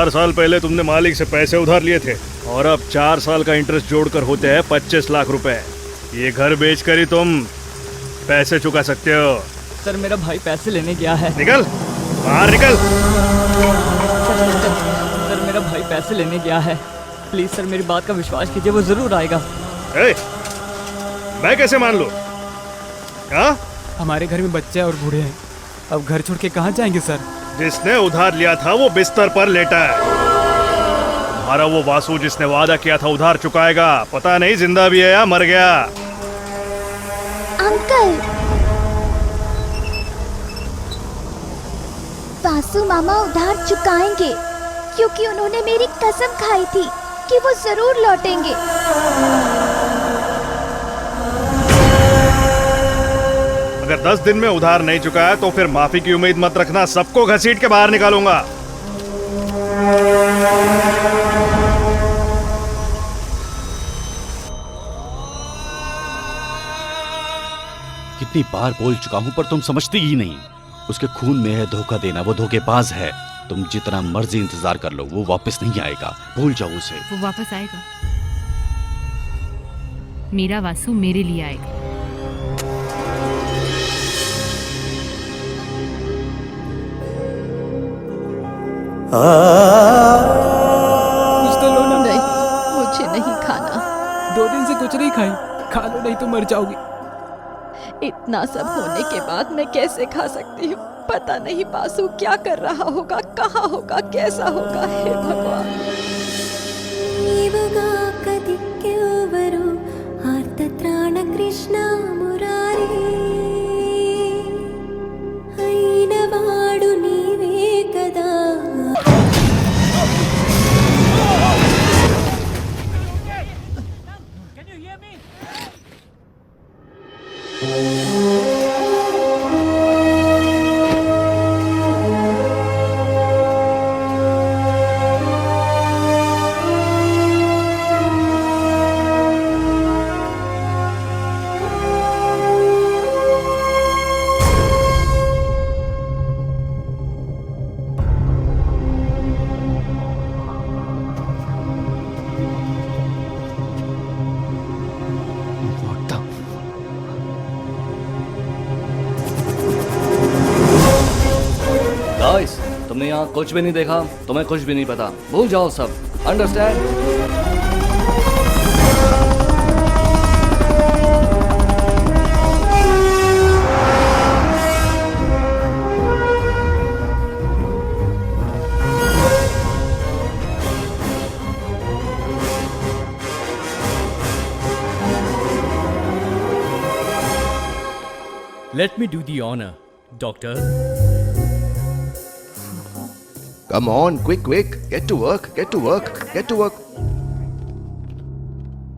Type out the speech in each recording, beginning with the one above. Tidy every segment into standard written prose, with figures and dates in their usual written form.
4 साल पहले तुमने मालिक से पैसे उधार लिए थे और अब 4 साल का इंटरेस्ट जोड़कर होते हैं 25 लाख रुपए। ये घर बेचकर ही तुम पैसे चुका सकते हो। सर मेरा भाई पैसे लेने गया है। निकल बाहर निकल। सर मेरा भाई पैसे लेने गया है। प्लीज सर मेरी बात का विश्वास कीजिए, वो जरूर आएगा। मैं कैसे मान लूं? हाँ? हमारे घर में बच्चे और बूढ़े हैं, अब घर छोड़ के कहाँ जाएंगे सर? जिसने उधार लिया था वो बिस्तर पर लेटा है। तुम्हारा वो वासु जिसने वादा किया था उधार चुकाएगा, पता नहीं जिंदा भी है या मर गया। अंकल, वासु मामा उधार चुकाएंगे क्योंकि उन्होंने मेरी कसम खाई थी कि वो जरूर लौटेंगे। अगर 10 दिन में उधार नहीं चुकाया तो फिर माफी की उम्मीद मत रखना, सबको घसीट के बाहर निकालूंगा। कितनी बार बोल चुका हूं पर तुम समझती ही नहीं। उसके खून में है धोखा देना, वो धोखेबाज है। तुम जितना मर्जी इंतजार कर लो, वो वापस नहीं आएगा, भूल जाओ उसे। वो वापस आएगा, मेरा वासु मेरे लिए आएगा। कुछ तो लो ना। नहीं, मुझे नहीं खाना। 2 दिन से कुछ नहीं खाई, खा लो नहीं तो मर जाओगी। इतना सब होने के बाद मैं कैसे खा सकती हूँ? पता नहीं वासु क्या कर रहा होगा, कहाँ होगा, कैसा होगा। हे भगवान। कृष्ण मुरारी అయినవాడు నీవే కదా। गाइस, तुमने यहाँ कुछ भी नहीं देखा, तुम्हें कुछ भी नहीं पता, भूल जाओ सब। Understand? Let me do the honor, doctor. Come on, quick, get to work, get to work, get to work.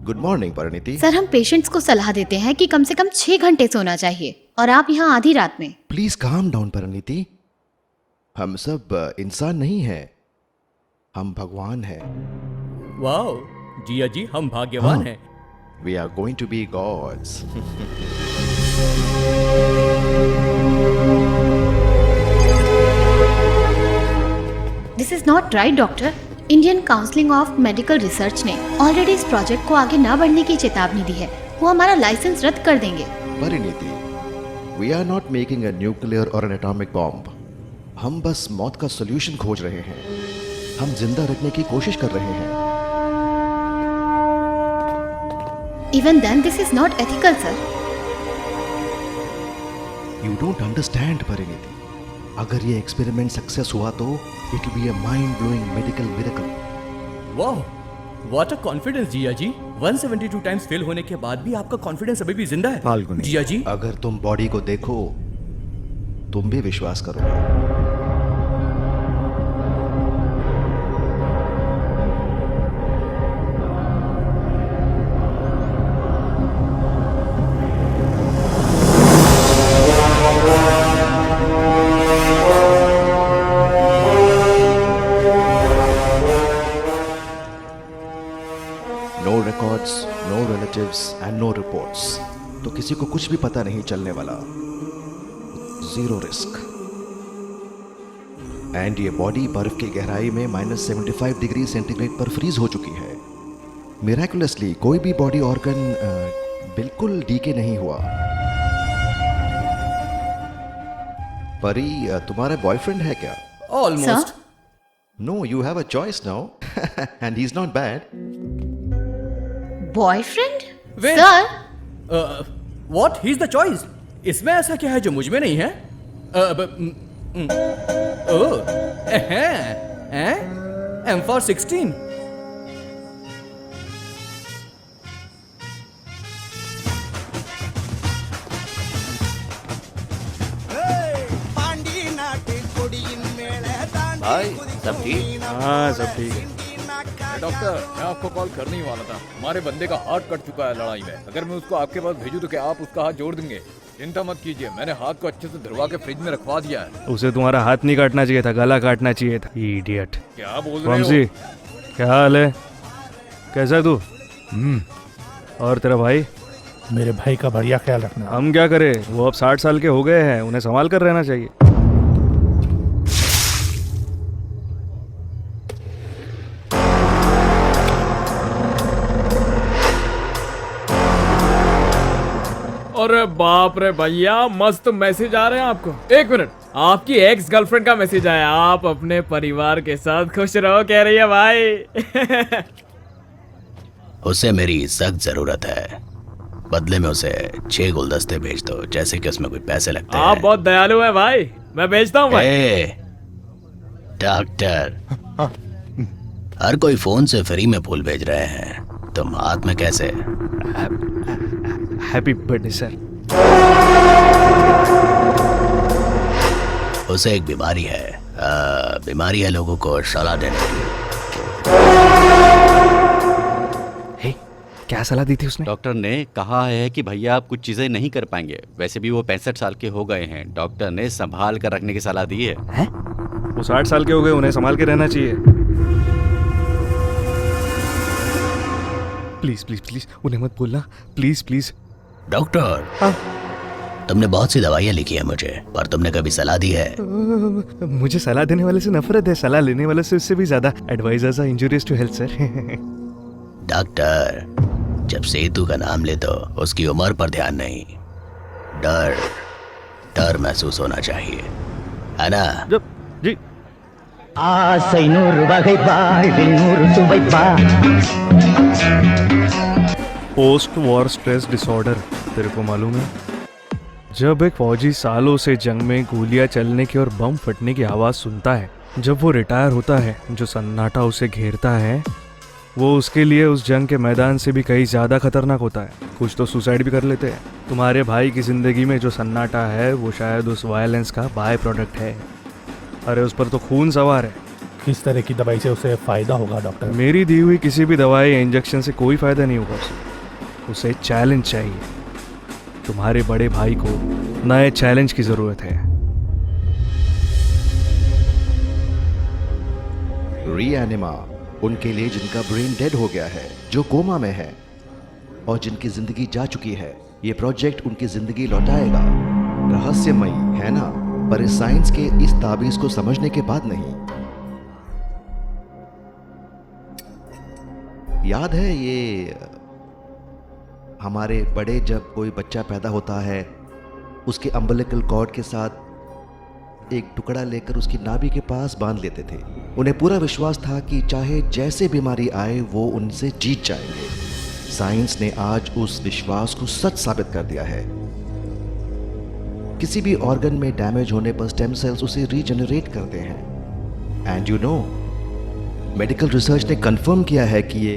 Good morning, Pariniti. Sir, हम पेशेंट्स को सलाह देते हैं कि कम से कम 6 घंटे सोना चाहिए और आप यहाँ आधी रात में। Please calm down, Pariniti. हम सब इंसान नहीं हैं, हम भगवान हैं। वाओ, जिया जी, हम भाग्यवान हैं। We are going to be gods. This is not right doctor. Indian counselling of medical research ने ऑलरेडी इस प्रोजेक्ट को आगे न बढ़ने की चेतावनी दी है। वो हमारा लाइसेंस रद्द कर देंगे। Parineeti, we are not making a nuclear or an atomic bomb. हम बस मौत का सॉल्यूशन खोज रहे हैं। हम जिंदा रखने की कोशिश कर रहे हैं। Even then, this is not ethical, sir. You don't understand, Parineeti. अगर ये एक्सपेरिमेंट सक्सेस हुआ तो it will be a mind blowing medical miracle. वाह, what a confidence Jiya ji. 172 times fail होने के बाद भी आपका कॉन्फिडेंस अभी भी जिंदा है। फाल्गुनी, जिया जी, अगर तुम बॉडी को देखो तुम भी विश्वास करोगे। No records, no relatives and no reports. तो किसी को कुछ भी पता नहीं चलने वाला। Zero risk. एंड ये बॉडी बर्फ की गहराई में -75 डिग्री सेंटीग्रेड पर फ्रीज हो चुकी है। मिराकुलसली कोई भी बॉडी ऑर्गन बिल्कुल डीके नहीं हुआ। परी, तुम्हारा बॉयफ्रेंड है क्या? Almost. No, you have a choice now and he is not bad. Boyfriend? Wait. Sir, what? He is the choice. इसमें ऐसा क्या है जो मुझ में नहीं है? M for 16। भाई सब ठीक? हाँ सब ठीक है। डॉक्टर, मैं आपको कॉल करने ही वाला था। हमारे बंदे का हाथ कट चुका है लड़ाई में। अगर मैं उसको आपके पास भेजूं तो क्या आप उसका हाथ जोड़ देंगे? चिंता मत कीजिए, मैंने हाथ को अच्छे से धरवा के फ्रिज में रखवा दिया है। उसे तुम्हारा हाथ नहीं काटना चाहिए था, गला काटना चाहिए था। इडियट। क्या बोल रहे वंशी, हो? क्या हाल है? कैसा है तू? और तेरा भाई? मेरे भाई का बढ़िया ख्याल रखना। हम क्या करें, वो अब 60 साल के हो गए हैं, उन्हें संभाल कर रहना चाहिए। अरे बाप रे भैया, मस्त मैसेज आ रहे हैं आपको। एक मिनट, आपकी एक्स गर्लफ्रेंड का मैसेज आया। आप अपने परिवार के साथ खुश रहो कह रही है भाई। उसे मेरी सख्त जरूरत है। बदले में उसे 6 गुलदस्ते भेज दो, जैसे कि उसमें कोई पैसे लगते हैं। आप बहुत दयालु हैं भाई, मैं भेजता हूँ भाई। डॉक्टर, हर कोई फोन से फ्री में फूल भेज रहे हैं, तुम हाथ में कैसे? Happy birthday sir. उसे एक बीमारी है, बीमारी है लोगों को सलाह देने की। क्या सलाह दी थी उसने? डॉक्टर ने कहा है कि भैया आप कुछ चीजें नहीं कर पाएंगे। वैसे भी वो 65 साल के हो गए हैं। डॉक्टर ने संभाल कर रखने की सलाह दी है। वो 60 साल के हो गए, उन्हें संभाल के रहना चाहिए। प्लीज प्लीज प्लीज उन्हें मत बोलना, प्लीज प्लीज। डॉक्टर, तुमने बहुत सी दवाइयाँ लिखी है मुझे, पर तुमने कभी सलाह दी है? मुझे सलाह देने वाले से नफरत है, सलाह लेने वाले से उससे भी ज्यादा। Advisers are injurious to health sir. Doctor, जब सेतु का नाम ले तो उसकी उम्र पर ध्यान नहीं, डर महसूस होना चाहिए, है ना? जी। पोस्ट वॉर स्ट्रेस डिसऑर्डर, तेरे को मालूम है? जब एक फौजी सालों से जंग में गोलियां चलने की और बम फटने की आवाज सुनता है, जब वो रिटायर होता है, जो सन्नाटा उसे घेरता है, वो उसके लिए उस जंग के मैदान से भी कहीं ज्यादा खतरनाक होता है। कुछ तो सुसाइड भी कर लेते हैं। तुम्हारे भाई की जिंदगी में जो सन्नाटा है, वो शायद उस वायलेंस का बाय प्रोडक्ट है। अरे उस पर तो खून सवार है। किस तरह की दवाई से उसे फायदा होगा डॉक्टर? मेरी दी हुई किसी भी दवाई या इंजेक्शन से कोई फायदा नहीं होगा उसे चैलेंज चाहिए। तुम्हारे बड़े भाई को नए चैलेंज की जरूरत है। रीएनिमा उनके लिए जिनका ब्रेन डेड हो गया है, जो कोमा में है और जिनकी जिंदगी जा चुकी है। ये प्रोजेक्ट उनकी जिंदगी लौटाएगा। रहस्यमयी है ना, पर इस साइंस के इस ताबीज को समझने के बाद नहीं। याद है ये हमारे बड़े, जब कोई बच्चा पैदा होता है, उसके अम्बिलिकल कॉर्ड के साथ एक टुकड़ा लेकर उसकी नाभि के पास बांध लेते थे। उन्हें पूरा विश्वास था कि चाहे जैसे बीमारी आए वो उनसे जीत जाएंगे। साइंस ने आज उस विश्वास को सच साबित कर दिया है। किसी भी ऑर्गन में डैमेज होने पर स्टेम सेल्स उसे रीजनरेट करते हैं। And you know, medical research ने कंफर्म किया है कि ये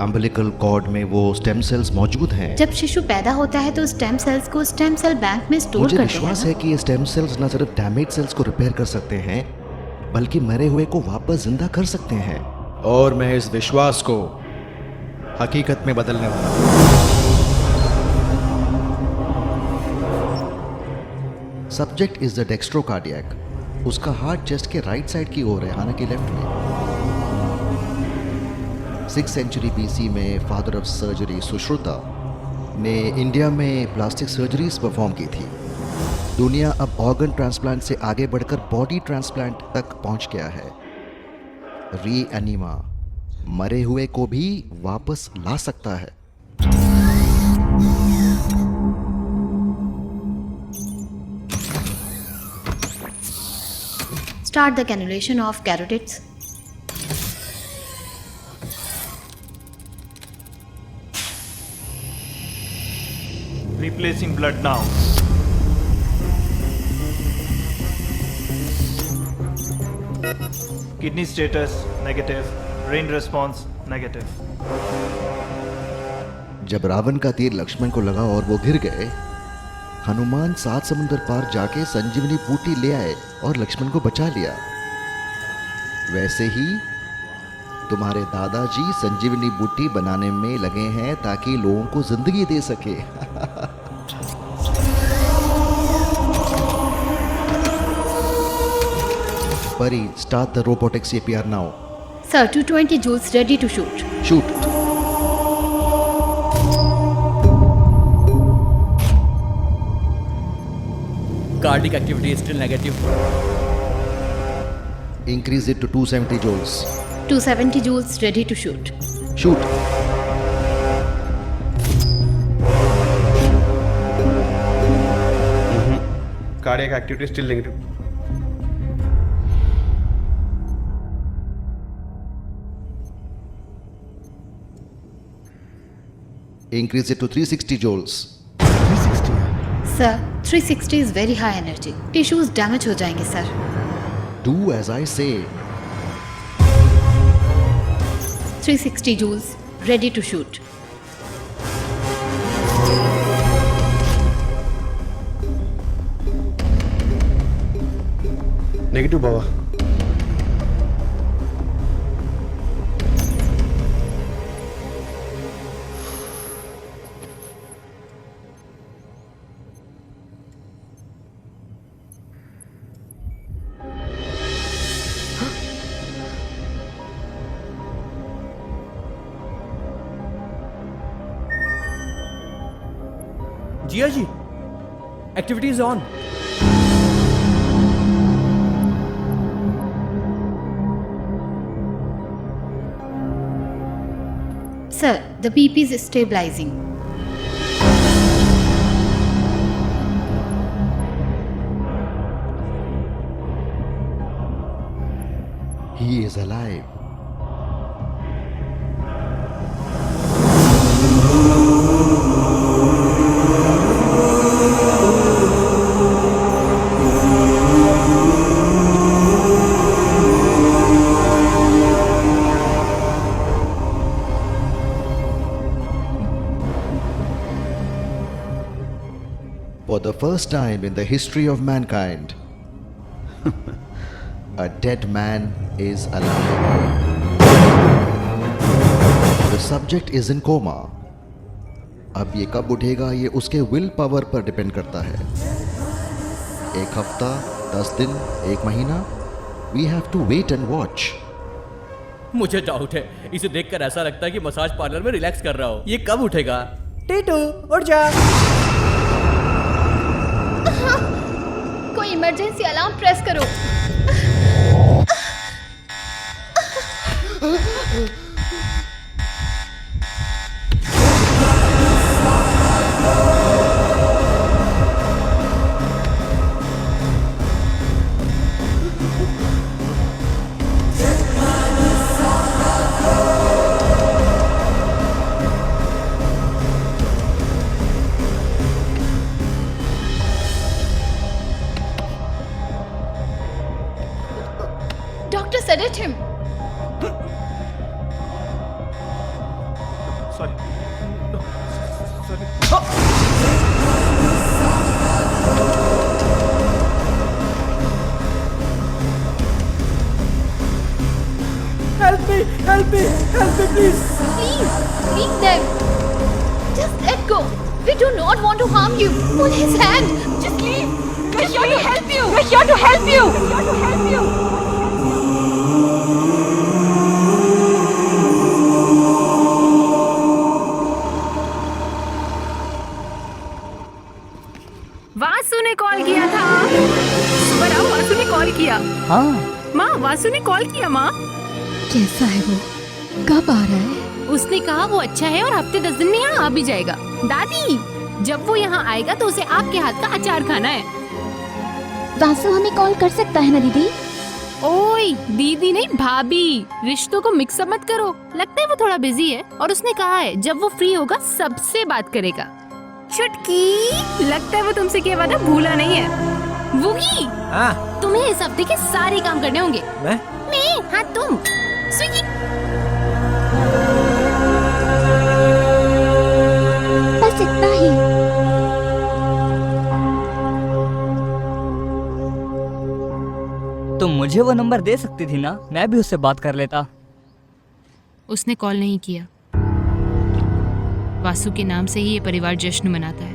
अम्बिलिकल कॉर्ड में वो स्टेम सेल्स मौजूद हैं। जब शिशु पैदा होता है तो स्टेम सेल्स को स्टेम सेल बैंक में स्टोर करते हैं। मुझे विश्वास है कि ये स्टेम सेल्स न सिर्फ डैमेज सेल्स को रिपेयर कर सकते हैं, बल्कि मरे हुए को वापस जिंदा कर सकते हैं। और मैं इस विश्वास को हकीकत में बदलने वाला हूं। Subject is the dextrocardiac. उसका हार्ट चेस्ट के राइट साइड की ओर है, हालांकि लेफ्ट में। 6th सेंचुरी BC में फादर ऑफ सर्जरी सुश्रुता ने इंडिया में प्लास्टिक सर्जरीज परफॉर्म की थी। दुनिया अब ऑर्गन ट्रांसप्लांट से आगे बढ़कर बॉडी ट्रांसप्लांट तक पहुंच गया है। रीएनिमा मरे हुए को भी वापस ला सकता है। Start the cannulation of carotids. Replacing blood now. Kidney status negative. Brain response negative. जब रावण का तीर लक्ष्मण को लगा और वो गिर गए, हनुमान 7 समुंदर पार जाके संजीवनी बूटी ले आए और लक्ष्मण को बचा लिया। वैसे ही तुम्हारे दादाजी संजीवनी बूटी बनाने में लगे हैं ताकि लोगों को जिंदगी दे सके। Pari, start the robotic CPR now. Sir, 220 joules ready to shoot. Shoot. Cardiac activity is still negative. Increase it to 270 joules. 270 joules ready to shoot. Shoot. Cardiac activity still negative. Increase it to 360 joules. Sir, 360 is very high energy. Tissues damage हो जाएंगे sir. Do as I say. 360 joules ready to shoot. Negative बाबा. Jiya ji, activity is on. Sir, the BP is stabilizing. He is alive. For the first time in the history of mankind, a dead man is alive. The subject is in coma. अब ये कब उठेगा ये उसके will power पर depend करता है। 1 हफ्ता, 10 दिन, 1 महीना, we have to wait and watch. मुझे डाउट है, इसे देखकर ऐसा लगता है कि मसाज पार्लर में रिलैक्स कर रहा हो। ये कब उठेगा? टीटू उठ जा। कोई इमरजेंसी अलार्म प्रेस करो। Doctor, sedate him. Sorry. No. Sorry. Help me, please. Please, leave them. Just let go. We do not want to harm you. Pull his hand. Just leave. We're here to help you. We're here to help you. We're here to help you. Vasu ने call किया था। हाँ माँ, वासु ने call किया माँ। कैसा है वो? कब आ रहा है? उसने कहा वो अच्छा है और हफ्ते 10 दिन में यहाँ आ भी जाएगा। दादी, जब वो यहाँ आएगा तो उसे आपके हाथ का अचार खाना है। वासु हमें कॉल कर सकता है ना दीदी? ओए दीदी नहीं, भाभी। रिश्तों को मिक्सअप मत करो। लगता है वो थोड़ा बिजी है और उसने कहा है जब वो फ्री होगा सबसे बात करेगा। चुटकी, लगता है वो तुमसे किया वादा भूला नहीं है। वुगी, हाँ तुम्हें इस हफ्ते के सारे काम करने होंगे। मैं? हाँ तुम। स्विगी। बस इतना ही। तुम मुझे वो नंबर दे सकती थी ना, मैं भी उससे बात कर लेता। उसने कॉल नहीं किया। वासु के नाम से ही ये परिवार जश्न मनाता है,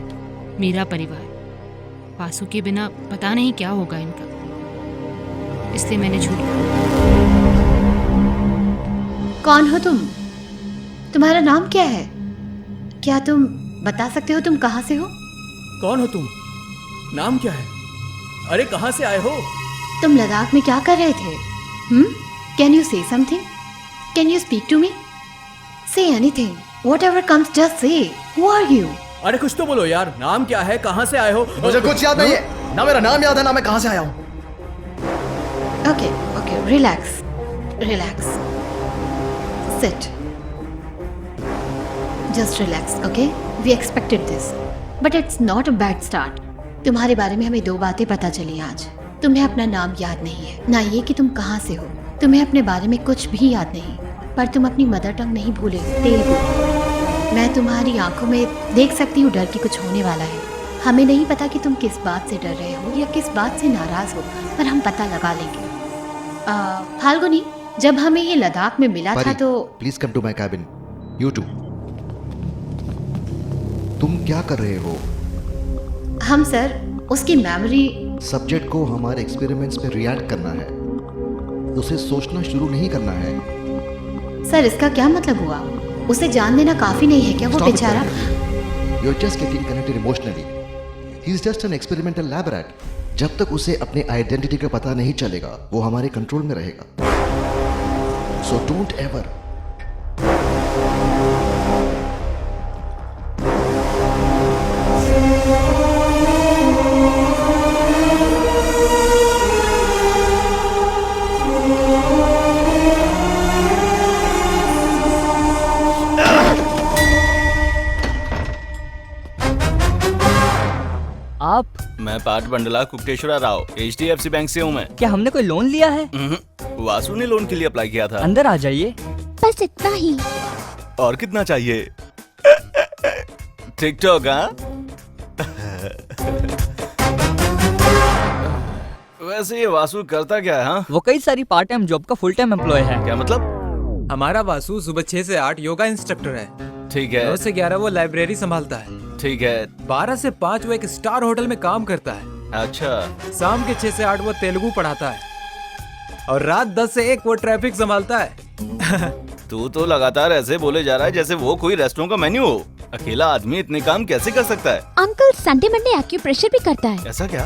मेरा परिवार। वासु के बिना पता नहीं क्या होगा इनका, इसलिए मैंने झूठ कहा। कौन हो तुम? तुम्हारा नाम क्या है? क्या तुम बता सकते हो तुम कहाँ से हो? कौन हो तुम? नाम क्या है? अरे कहाँ से आए हो? तुम लद्दाख में क्या कर रहे थे? Can you say something? Can you speak to me? Say anything, whatever comes, just say. Who are you? अरे कुछ तो बोलो यार, नाम क्या है, कहाँ से आए हो? मुझे कुछ याद नहीं है, ना मेरा नाम याद है ना मैं कहाँ से आया हूँ। Okay okay, relax relax, sit, just relax, okay? We expected this, but it's not a bad start. तुम्हारे बारे में हमें 2 बातें पता चली आज। तुम्हें अपना नाम याद नहीं है, ना ये कि तुम कहाँ से हो। तुम्हें अपने बारे में कुछ भी याद नहीं, पर तुम अपनी मदर टंग नहीं भूले, तेलुगु। मैं तुम्हारी आंखों में देख सकती हूँ डर कि कुछ होने वाला है। हमें नहीं पता कि तुम किस बात से डर रहे हो या किस बात से नाराज हो, पर हम पता लगा लेंगे। फाल्गुनी, जब हमें ये लद्दाख में मिला था तो please come to my cabin. You too, तुम क्या कर रहे हो? हम सर उसकी मेमोरी। सब्जेक्ट को हमारे एक्सपेरिमेंट्स में रिएक्ट करना है, उसे सोचना शुरू नहीं करना है। सर इसका क्या मतलब हुआ? उसे जान देना काफी नहीं है क्या? वो बेचारा। You are just getting connected emotionally. He is just an experimental lab rat. जब तक उसे अपने आइडेंटिटी का पता नहीं चलेगा वो हमारे कंट्रोल में रहेगा। So don't ever. आप? मैं पाठ बंडला कुकटेश्वरा राव, HDFC बैंक से हूँ मैं। क्या हमने कोई लोन लिया है? वासु ने लोन के लिए अप्लाई किया था। अंदर आ जाइए। बस इतना ही। और कितना चाहिए? टिकटॉक? हाँ वैसे ये वासु करता क्या है? हाँ, वो कई सारी पार्ट टाइम जॉब का फुल टाइम एम्प्लॉय है। क्या मतलब? हमारा वासु सुबह 6 से 8 योगा इंस्ट्रक्टर है। ठीक है। 9 से 11 वो लाइब्रेरी संभालता है। ठीक है। 12 से 5 वो एक स्टार होटल में काम करता है। अच्छा। शाम के 6 से 8 वो तेलुगु पढ़ाता है और रात 10 से 1 वो ट्रैफिक संभालता है। तू तो लगातार ऐसे बोले जा रहा है जैसे वो कोई रेस्टोरेंट का मेन्यू हो। अकेला आदमी इतने काम कैसे कर सकता है? अंकल संडे मंडे एक्यूप्रेशर भी करता है। ऐसा क्या?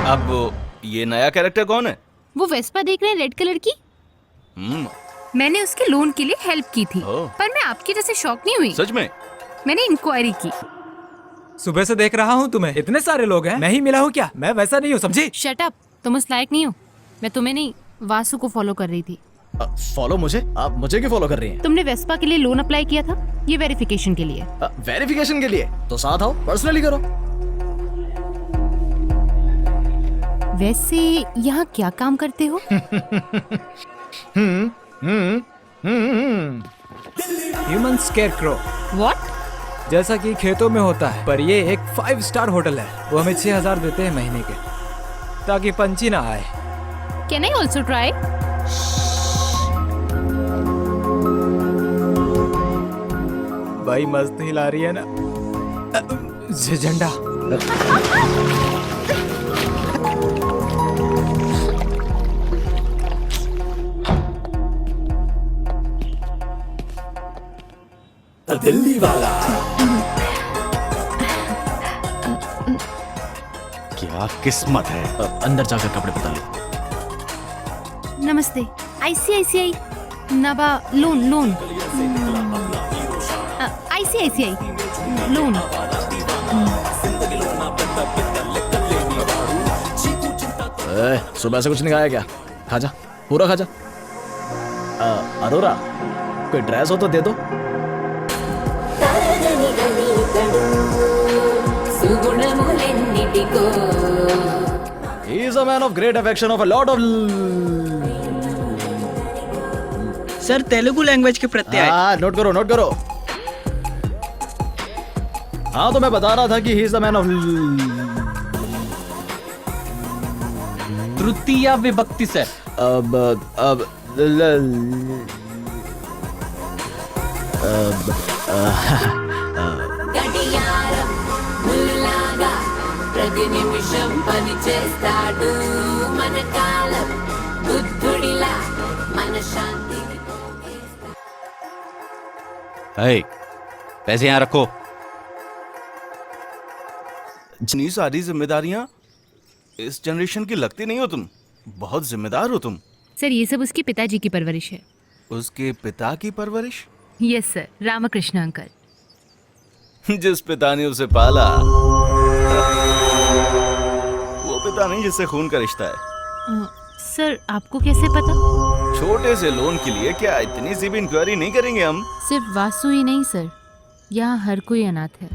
अब ये नया कैरेक्टर कौन है? वो वेस्पा देख रहे हैं, रेड कलर की। मैंने उसके लोन के लिए हेल्प की थी, पर मैं आपकी जैसे शॉक नहीं हुई। सच में? मैंने इंक्वायरी की। सुबह से देख रहा हूँ तुम्हें, इतने सारे लोग हैं, मैं ही मिला हूँ क्या? मैं वैसा नहीं हूँ, समझी? शट अप, तुम उस लायक नहीं हो। मैं तुम्हें नहीं, वासु को फॉलो कर रही थी। फॉलो मुझे? आप मुझे क्यों फॉलो कर रही हैं? तुमने वेस्पा के लिए लोन अप्लाई किया था, ये वेरिफिकेशन के लिए। वेरिफिकेशन के लिए? तो साथ आओ, पर्सनली करो। वैसे यहाँ क्या काम करते हो? Human scarecrow. व्हाट? जैसा कि खेतों में होता है, पर ये एक 5 स्टार होटल है। वो हमें 6000 देते हैं महीने के, ताकि पंछी ना आए। Can I also try? भाई मस्त हिला रही है ना झंडा। दिल्ली वाला। क्या किस्मत है। अंदर जाकर कपड़े बदल लो। नमस्ते। ICICI नबा लोन ICICI लोन। सुबह से कुछ नहीं खाया क्या? खा जा, पूरा खा जा। अरोरा, कोई ड्रेस हो तो दे दो। He is a man of great affection of a lot of sir Telugu language के प्रत्यय। नोट करो। हाँ तो मैं बता रहा था कि he is the man of तृतीया विभक्ति सर। ప్రతి నిమిషం పని చేస్తాడు మన కాలం బుద్ధుడిలా మన శాంతి। पैसे यहाँ रखो। इतनी सारी जिम्मेदारियां इस जनरेशन की लगती नहीं हो तुम। बहुत जिम्मेदार हो तुम। सर ये सब उसके पिताजी की परवरिश है। उसके पिता की परवरिश? Yes sir, Ramakrishna uncle. जिस पिता ने उसे पाला वो पिता नहीं जिससे खून का रिश्ता है। सर आपको कैसे पता? छोटे से लोन के लिए क्या इतनी सी भी इंक्वायरी नहीं करेंगे हम? सिर्फ वासु ही नहीं सर, यहाँ हर कोई अनाथ है,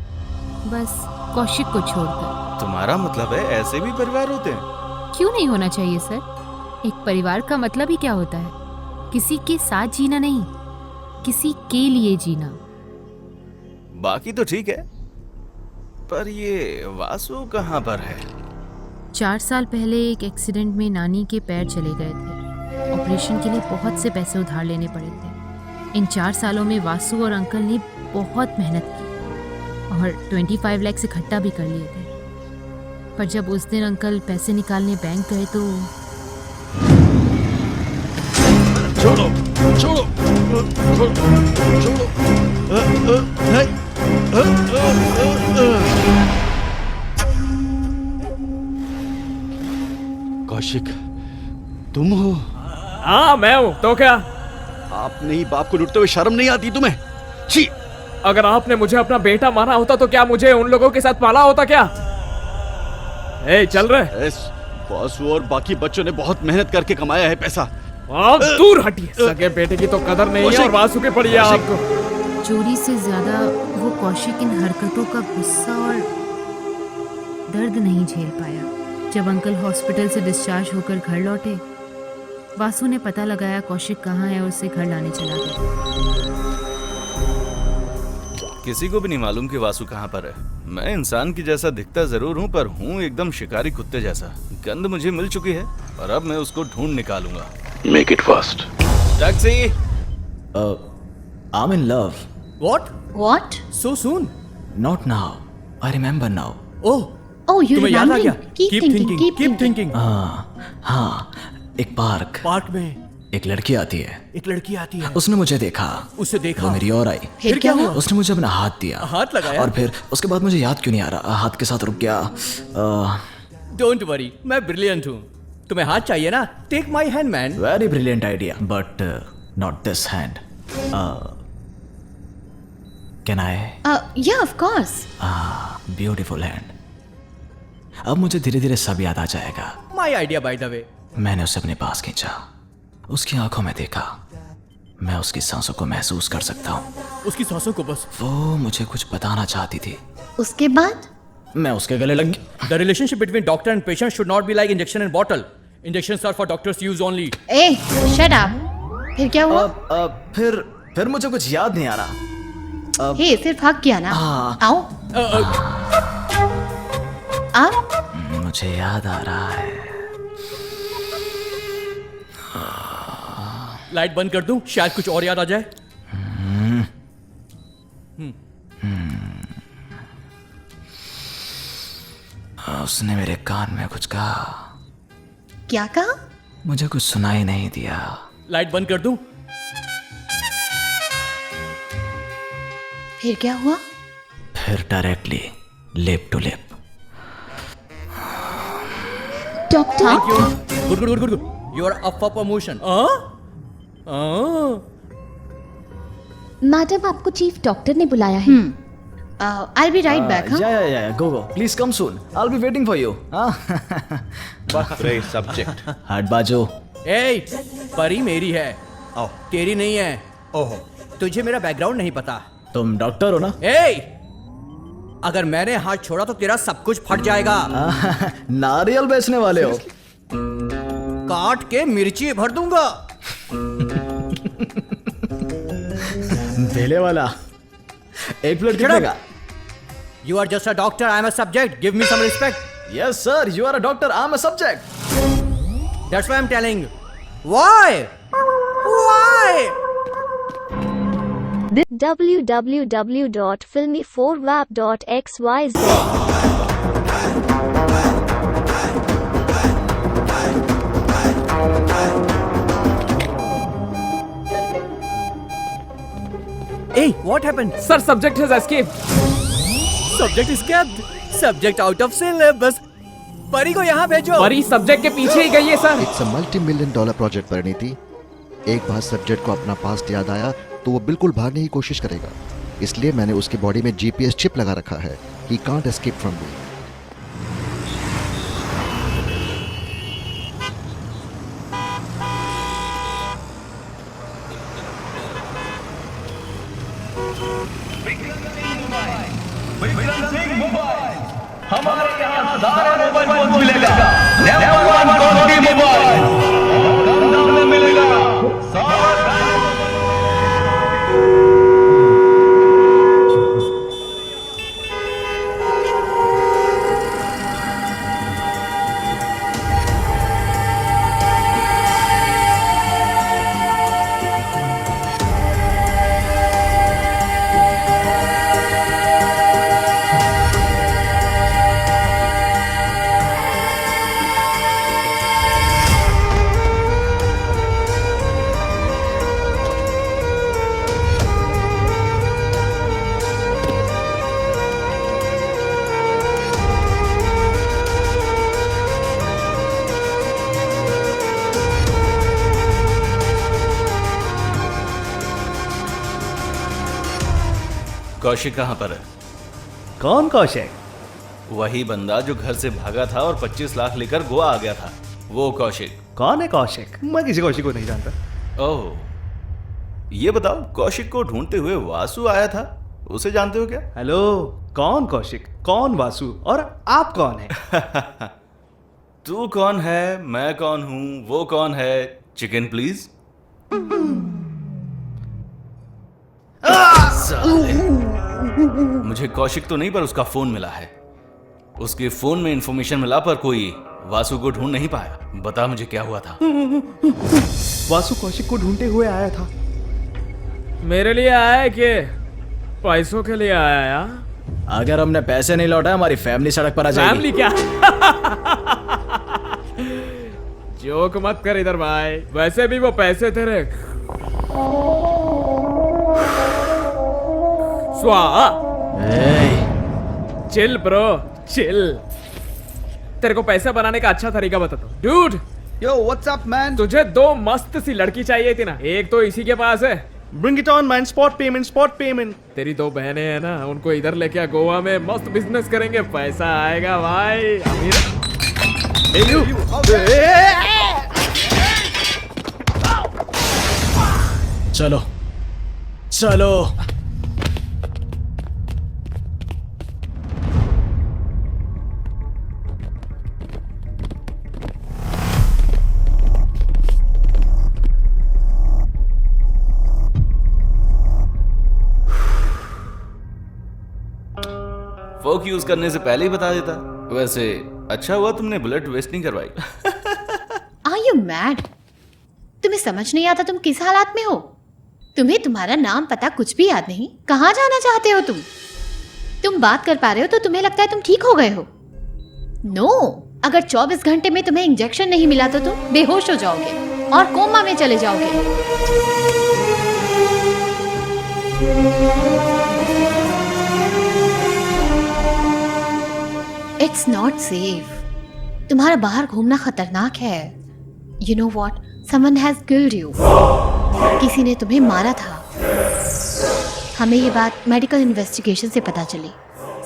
बस कौशिक को छोड़कर। तुम्हारा मतलब है ऐसे भी परिवार होते हैं? क्यों नहीं होना चाहिए सर? एक परिवार का मतलब ही क्या होता है? किसी के साथ जीना नहीं, किसी के लिए जीना। बाकी तो ठीक है, पर ये वासु कहाँ पर है? 4 साल पहले एक एक्सीडेंट में नानी के पैर चले गए थे। ऑपरेशन के लिए बहुत से पैसे उधार लेने पड़े थे। इन 4 सालों में वासु और अंकल ने बहुत मेहनत की और 25 लाख इकट्ठा भी कर लिए थे। पर जब उस दिन अंकल पैसे निकालने बैंक गए तो छोड़ो। कौशिक, तुम हो? हाँ मैं हूँ, तो क्या? आपने ही बाप को लूटते हुए शर्म नहीं आती तुम्हें? छी! अगर आपने मुझे अपना बेटा माना होता तो क्या मुझे उन लोगों के साथ पाला होता क्या? चल रहे? वासु और बाकी बच्चों ने बहुत मेहनत करके कमाया है पैसा। आप दूर हटिए, सगे बेटे की तो कदर नहीं है और वासु की पड़ी है आपको। चोरी से ज्यादा वो कौशिक इन हरकतों का गुस्सा और दर्द नहीं झेल पाया। जब अंकल हॉस्पिटल से डिस्चार्ज होकर घर लौटे, वासु ने पता लगाया कौशिक कहाँ है और उसे घर लाने चला गया। किसी को भी नहीं मालूम कि वासु कहाँ पर है। मैं इंसान की जैसा दिखता जरूर हूँ, पर हूँ एकदम शिकारी कुत्ते जैसा। गंध मुझे मिल चुकी है और अब मैं उसको ढूंढ निकालूंगा। Make it fast. Taxi. I'm in love. What? So soon? Not now. I remember now. Oh, you तुम्हें याद आ remembering? गया? Keep thinking. हाँ, एक पार्क में एक लड़की आती है। उसने मुझे देखा। वो मेरी और आई। फिर क्या हुआ? उसने मुझे अपना हाथ दिया। हाथ लगाया? और फिर उसके बाद मुझे याद क्यों नहीं आ रहा, हाथ के साथ रुक गया। डोंट वरी, मैं ब्रिलियंट हूँ। तुम्हें हाथ चाहिए ना? Take my hand man. Very brilliant idea, but not this hand. Can I? Yeah, of course. Beautiful hand. अब मुझे धीरे धीरे सब याद आ जाएगा। My idea by the way. मैंने उसे अपने पास खींचा, उसकी आंखों में देखा। मैं उसकी सांसों को महसूस कर सकता हूँ। उसकी सांसों को बस। वो मुझे कुछ बताना चाहती थी। उसके बाद मैं उसके गले लग गया। The relationship between doctor and patient should not be like injection and bottle. Injections are for doctors' use only. Hey, shut up. फिर क्या हुआ? फिर मुझे कुछ याद नहीं आ रहा। हे, सिर्फ हक किया ना? आओ। आप? मुझे याद आ रहा है। लाइट बंद कर दूं? शायद कुछ और याद आ जाए। उसने मेरे कान में कुछ कहा। क्या कहा? मुझे कुछ सुनाई नहीं दिया। लाइट बंद कर दूं? फिर क्या हुआ? फिर directly lip to lip. Doctor thank you. Good good good good good. You are up for promotion. Madam, आपको चीफ डॉक्टर ने बुलाया है। I'll be right back. Yeah. Go. Please come soon. I'll be waiting for you. Great subject. हट बाजो। ए, परी मेरी है, तेरी नहीं है। ओहो, तुझे मेरा बैकग्राउंड नहीं पता। तुम डॉक्टर हो ना? ए, अगर मैंने हाथ छोड़ा तो तेरा सब कुछ फट जाएगा। नारियल बेचने वाले हो? काट के मिर्ची भर दूंगा। धेले वाला एक प्लेट कितने का? You are just a doctor. I am a subject. Give me some respect. Yes, sir. You are a doctor. I am a subject. That's why I'm telling. Why? Why? www.filmy4wap.xyz Hey, what happened? Sir, subject has escaped. Subject escaped. Subject out of syllabus. परी को यहाँ भेजो। परी subject के पीछे ही गई है sir. It's a $multi-million project Parineeti. एक बार सब्जेक्ट को अपना पास्ट याद आया तो वो बिल्कुल भागने की कोशिश करेगा। इसलिए मैंने उसकी बॉडी में GPS चिप लगा रखा है। He can't escape from me. हमारे यहाँ सारे मोबाइल फोन मिलेगा। नंबर 1 क्वालिटी मोबाइल कम दाम में मिलेगा। कौशिक कहाँ पर है? कौन कौशिक? वही बंदा जो घर से भागा था और 25 लाख लेकर गोवा आ गया था, वो कौशिक। कौन है कौशिक? मैं किसी कौशिक को नहीं जानता। ओह, ये बताओ, कौशिक को ढूंढते हुए वासु आया था, उसे जानते हो क्या? हेलो, कौन कौशिक, कौन वासु और आप कौन है? तू कौन है, मैं कौन हूँ, वो कौन है? Chicken please. मुझे कौशिक तो नहीं पर उसका फोन मिला है। उसके फोन में इंफॉर्मेशन मिला पर कोई वासु को ढूंढ नहीं पाया। बता मुझे क्या हुआ था? वासु कौशिक को ढूंढते हुए आया था। मेरे लिए आया है कि पैसों के लिए आया यार? अगर हमने पैसे नहीं लौटाए हमारी फैमिली सड़क पर आ जाएगी। फैमिली क्या? जोक मत कर इधर भाई, वैसे भी वो पैसे तेरे स्वाहा। Chill bro, chill. तेरे को पैसा बनाने का अच्छा तरीका बताता हूँ। Dude, yo what's up man? तुझे 2 मस्त सी लड़की चाहिए थी ना, एक तो इसी के पास है। Bring it on man, spot payment, spot payment. तेरी 2 बहनें हैं ना, उनको इधर लेके आ, गोवा में मस्त बिजनेस करेंगे, पैसा आएगा भाई। अमीर चलो चलो। फोक यूज करने से पहले ही बता देता। वैसे अच्छा हुआ तुमने बुलेट वेस्ट नहीं करवाई। Are you mad? तुम्हें समझ नहीं आता तुम किस हालात में हो? तुम्हें तुम्हारा नाम पता कुछ भी याद नहीं? कहाँ जाना चाहते हो तुम? तुम बात कर पा रहे हो तो तुम्हें लगता है तुम ठीक हो गए हो? नो, अगर 24 घंटे में तुम्हें इंजेक्शन नहीं मिला तो तुम बेहोश हो जाओगे और कोमा में चले जाओगे। It's not safe. तुम्हारा बाहर घूमना खतरनाक है। You know what, someone has killed you. किसी ने तुम्हें मारा था। हमें ये बात मेडिकल इन्वेस्टिगेशन से पता चली।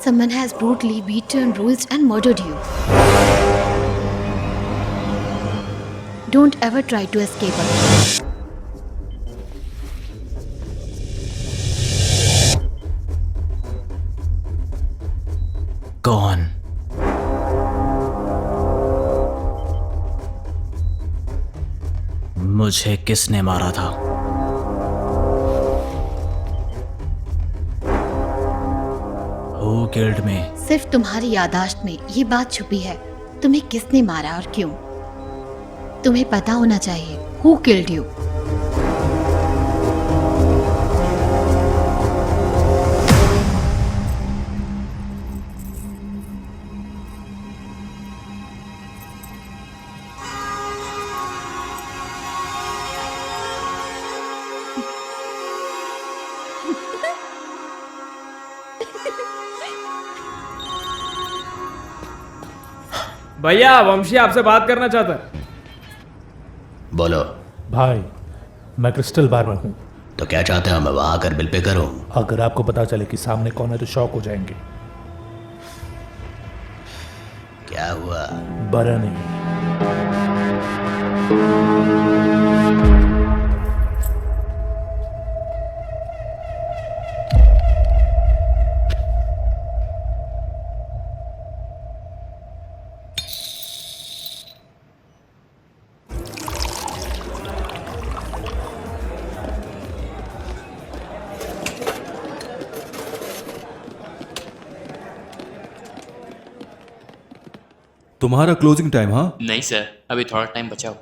Someone has brutally beaten, bruised and murdered you. Don't ever try to escape again. कौन? मुझे किसने मारा था? Who killed me? सिर्फ तुम्हारी यादाश्त में ये बात छुपी है, तुम्हें किसने मारा और क्यों। तुम्हें पता होना चाहिए Who killed you? भैया वंशी आपसे बात करना चाहता है। बोलो भाई, मैं क्रिस्टल बार में हूँ। तो क्या चाहते हो, मैं वहां आकर बिल पे करूं? अगर आपको पता चले कि सामने कौन है तो शॉक हो जाएंगे। क्या हुआ? बरा नहीं। तुम्हारा क्लोजिंग टाइम? हाँ नहीं सर, अभी थोड़ा टाइम बचा हो।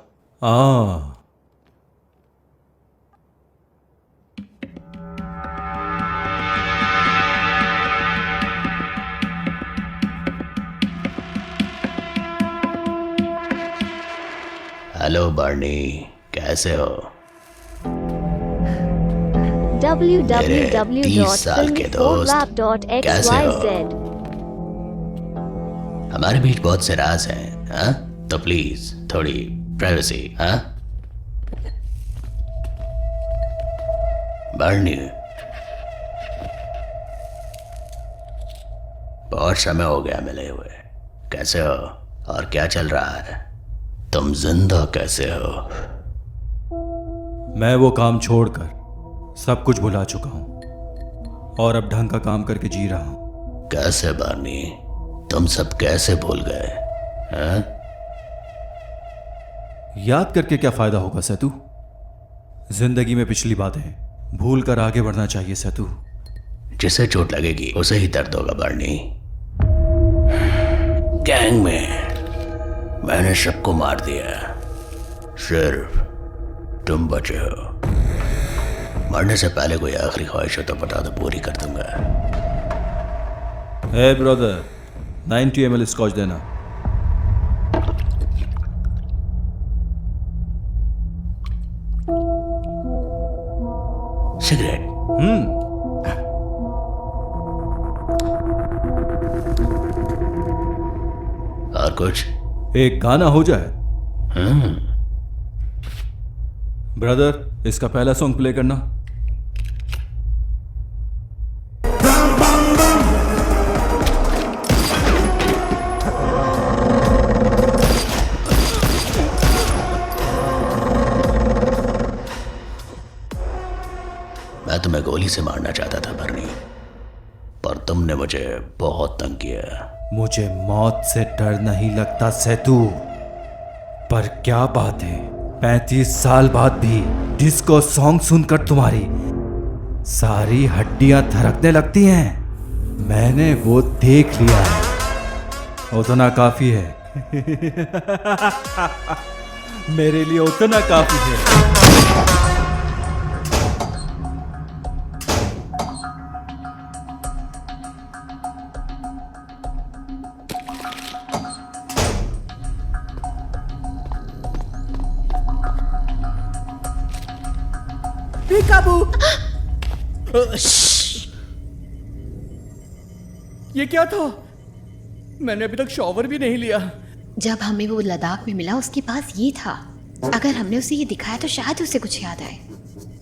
हेलो बार्नी, कैसे हो? www.filmforlab.xyz हमारे बीच बहुत से राज हैं, हाँ? तो प्लीज थोड़ी प्राइवेसी, हाँ? बार्नी, बहुत समय हो गया मिले हुए। कैसे हो और क्या चल रहा है? तुम जिंदा कैसे हो? मैं वो काम छोड़कर सब कुछ भुला चुका हूं और अब ढंग का काम करके जी रहा हूं। कैसे बार्नी, तुम सब कैसे भूल गए? हाँ? याद करके क्या फायदा होगा सेतु? जिंदगी में पिछली बातें भूल कर आगे बढ़ना चाहिए सेतु। जिसे चोट लगेगी उसे ही दर्द होगा बार्नी। गैंग में मैंने सबको मार दिया, सिर्फ तुम बचे हो। मरने से पहले कोई आखिरी ख्वाहिश हो तो बता दो, पूरी कर दूंगा। हे ब्रदर, 90 ml स्कॉच देना। सिगरेट? और कुछ? एक गाना हो जाए। ब्रदर, इसका पहला सॉन्ग प्ले करना। मैं तुम्हें गोली से मारना चाहता था बर्नी, पर तुमने मुझे बहुत तंग किया। मुझे मौत से डर नहीं लगता सेतु, पर क्या बात है 35 साल बाद भी डिस्को सॉन्ग सुनकर तुम्हारी सारी हड्डियां थरकने लगती हैं। मैंने वो देख लिया है, उतना काफी है। मेरे लिए उतना काफी है। काबू। ये क्या था? मैंने अभी तक शॉवर भी नहीं लिया। जब हमें वो लद्दाख में मिला उसके पास ये था। अगर हमने उसे ये दिखाया तो शायद उसे कुछ याद आए।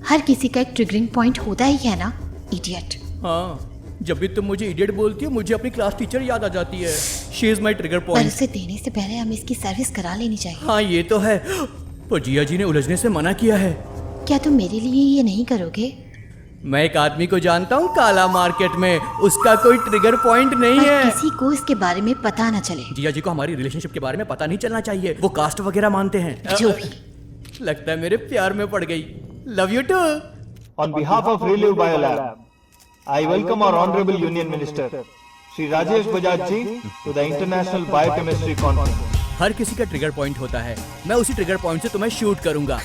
हर किसी का एक ट्रिगरिंग पॉइंट होता ही है ना, इडियट। हाँ, जब भी तुम मुझे इडियट बोलती हो मुझे अपनी क्लास टीचर याद आ जाती है। शी इज माई ट्रिगर पर पॉइंट। उसे देने से पहले हमें इसकी सर्विस करा लेनी चाहिए। हाँ ये तो है, पर जिया जी ने उलझने से मना किया है। क्या तुम मेरे लिए ये नहीं करोगे? मैं एक आदमी को जानता हूँ काला मार्केट में, उसका कोई ट्रिगर पॉइंट नहीं पर है। किसी को इसके बारे में पता न चले। जिया जी को हमारी रिलेशनशिप के बारे में पता नहीं चलना चाहिए, वो कास्ट वगैरह मानते हैं। जो भी। लगता है मेरे प्यार में पड़ गई। Love you too. On behalf of Relive Biolab, I welcome our Honorable Union Minister, Shri Rajesh Bajaj ji, to the International Biochemistry Conference. हर किसी का ट्रिगर पॉइंट होता है, मैं उसी ट्रिगर पॉइंट से तुम्हें शूट करूंगा।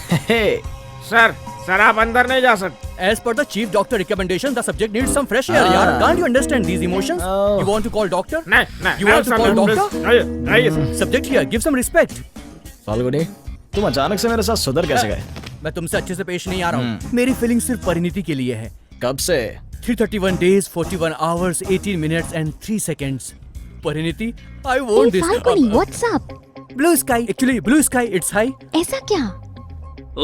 सर आप अंदर नहीं जा सकते। As per the chief doctor recommendation, the subject needs some fresh air. यार, can't you understand these emotions? You want to call doctor? नहीं। You want to call doctor? आइए। Subject here, give some respect. Falguni, तुम अचानक से मेरे साथ सुधर कैसे गए? मैं तुमसे अच्छे से पेश नहीं आ रहा हूँ। मेरी फीलिंग सिर्फ परिणीति के लिए है। कब से? 331 days, 41 hours, 18 minutes and 3 seconds. Parineeti, I want this. What's up? Blue sky, actually blue sky, it's high. ऐसा क्या?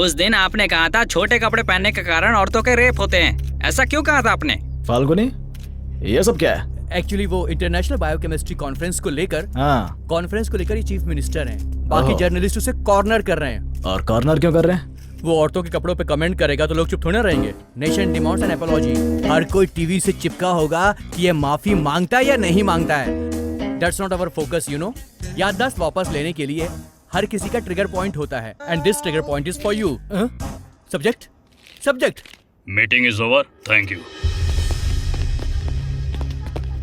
उस दिन आपने कहा था छोटे कपड़े पहनने के कारण औरतों के रेप होते हैं, ऐसा क्यों कहा था आपने? फाल्गुनी, ये सब क्या है? एक्चुअली वो इंटरनेशनल बायोकेमिस्ट्री कॉन्फ्रेंस को लेकर ही चीफ मिनिस्टर हैं। बाकी जर्नलिस्ट उसे कॉर्नर कर रहे हैं। और कॉर्नर क्यों कर रहे हैं? वो औरतों के कपड़ों पे कमेंट करेगा तो लोग चुप थोड़े रहेंगे। Nation demands an apology. हर कोई टीवी से चिपका होगा कि ये माफी मांगता है या नहीं मांगता है। That's not our focus, you know. याददाश्त वापस लेने के लिए हर किसी का ट्रिगर पॉइंट होता है, and this trigger point is for you. Subject meeting is over, thank you.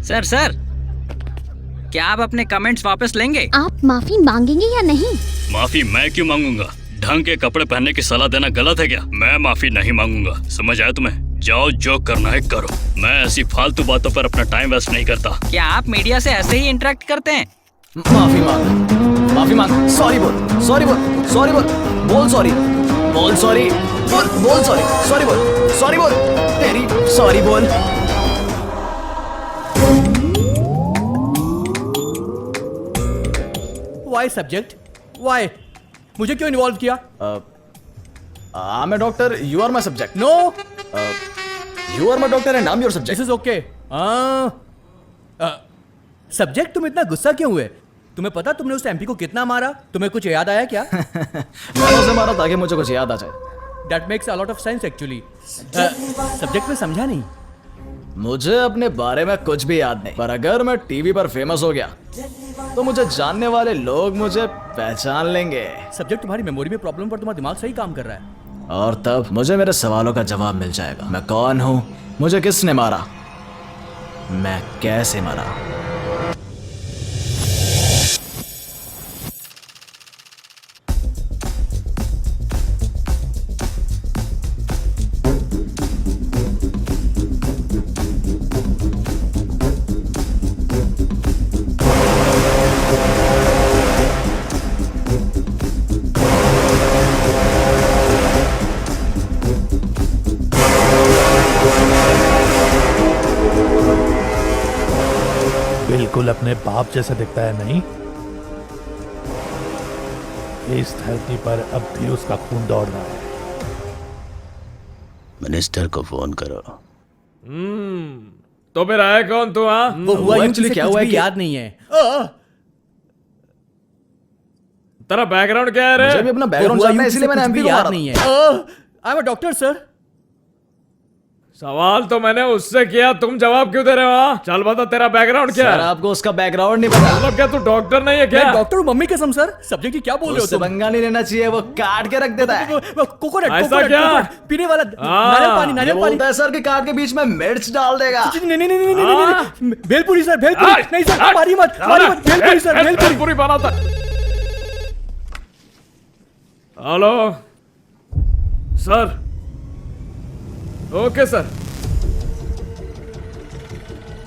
Sir क्या आप अपने कमेंट्स वापस लेंगे? आप माफी मांगेंगे या नहीं? माफी मैं क्यों मांगूंगा? ढंग के कपड़े पहनने की सलाह देना गलत है क्या? मैं माफी नहीं मांगूंगा, समझ आया तुम्हें? जाओ जो करना है करो, मैं ऐसी फालतू बातों पर अपना टाइम वेस्ट नहीं करता। क्या आप मीडिया से ऐसे ही इंटरेक्ट करते हैं? माफी मांग, सॉरी बोल, बोल सॉरी, तेरी सॉरी बोल। वाई सब्जेक्ट, वाई मुझे क्यों इन्वॉल्व किया? I'm a doctor, you are my subject. No, you are my doctor and I'm your subject. This is okay. Subject, तुम इतना गुस्सा क्यों हुए? तुम्हें पता तुमने उस एमपी को कितना मारा? तुम्हें कुछ याद आया क्या? मैंने उसे मारा ताकि मुझे कुछ याद आ जाए। That makes a lot of sense actually. Subject में समझा नहीं। मुझे अपने बारे में कुछ भी याद नहीं, पर अगर मैं टीवी पर फेमस हो गया तो मुझे जानने वाले लोग मुझे पहचान लेंगे। सब्जेक्ट, तुम्हारी मेमोरी में प्रॉब्लम, पर तुम्हारा दिमाग सही काम कर रहा है। और तब मुझे मेरे सवालों का जवाब मिल जाएगा। मैं कौन हूँ, मुझे किसने मारा, मैं कैसे मरा। बिल्कुल अपने बाप जैसा दिखता है, नहीं? इस धरती पर अब भी उसका खून दौड़ रहा है। मिनिस्टर को फोन करो। तो फिर आया कौन तू? हाँ, वो हुआ एक्चुअली क्या हुआ याद नहीं है। तेरा बैकग्राउंड क्या है रे? मुझे भी अपना बैकग्राउंड जानना है, इसलिए मैंने एमपी को याद मारा। नहीं है। I am a doctor sir. सवाल तो मैंने उससे किया, तुम जवाब क्यों दे रहे हो? चल बता, तेरा बैकग्राउंड क्या है? सर, आपको उसका बैकग्राउंड नहीं पता। मतलब क्या तू डॉक्टर नहीं है क्या? मैं डॉक्टर हूँ, मम्मी कसम सर। सब्जेक्ट की क्या बोल रहे हो तुम? पंगा नहीं लेना चाहिए, वो काट के रख देता है। कोकोनट पीने वाला नारियल पानी। बोलता है सर कि काट के बीच में मिर्च डाल देगा। नहीं, भेलपुरी सर, भेलपुरी नहीं सर, मारिए मत, भेलपुरी सर, भेलपुरी बनाता। Hello sir. Okay sir.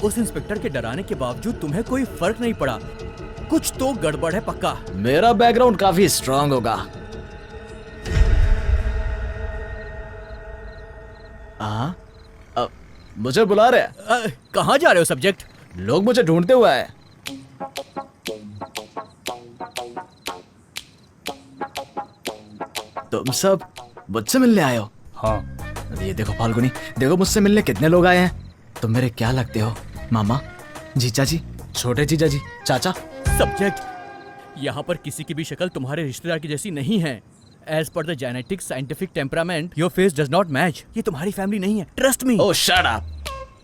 उस इंस्पेक्टर के डराने के बावजूद तुम्हें कोई फर्क नहीं पड़ा। कुछ तो गड़बड़ है पक्का। मेरा बैकग्राउंड काफी स्ट्रांग होगा। मुझे बुला रहे हैं। कहाँ जा रहे हो सब्जेक्ट? लोग मुझे ढूंढते हुए आए। तुम सब मुझसे मिलने आए हो? हाँ। ये देखो फाल्गुनी, देखो मुझसे मिलने कितने लोग आए हैं। तुम मेरे क्या लगते हो? मामा, जीजा जी, छोटे जीजा जी, चाचा। सब्जेक्ट, यहाँ पर किसी की भी शक्ल तुम्हारे रिश्तेदार की जैसी नहीं है। As per the genetic scientific temperament, your face does not match. ये तुम्हारी फैमिली नहीं है, ट्रस्ट मी। ओह शट अप।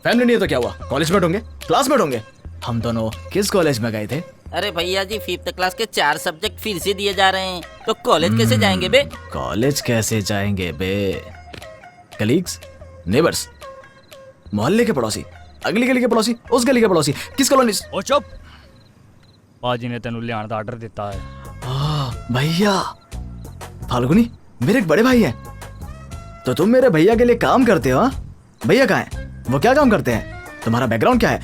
फैमिली नहीं है तो क्या हुआ? कॉलेजमेट होंगे, क्लासमेट होंगे। हम दोनों किस कॉलेज में गए थे? अरे भैया जी, 5th क्लास के 4 सब्जेक्ट फिर से दिए जा रहे हैं, तो कॉलेज कैसे जाएंगे बे? कॉलेज कैसे जाएंगे बे? कलीग्स, नेबर्स, मोहल्ले के पड़ोसी, अगली गली के पड़ोसी, उस गली के पड़ोसी, किस कॉलोनी? ओ चुप। पाजी ने तेनू लियाण दा ऑर्डर दिता है। भैया फाल्गुनी मेरे एक बड़े भाई हैं, तो तुम मेरे भैया के लिए काम करते हो? भैया कहाँ हैं? वो क्या काम करते हैं? तुम्हारा बैकग्राउंड क्या है?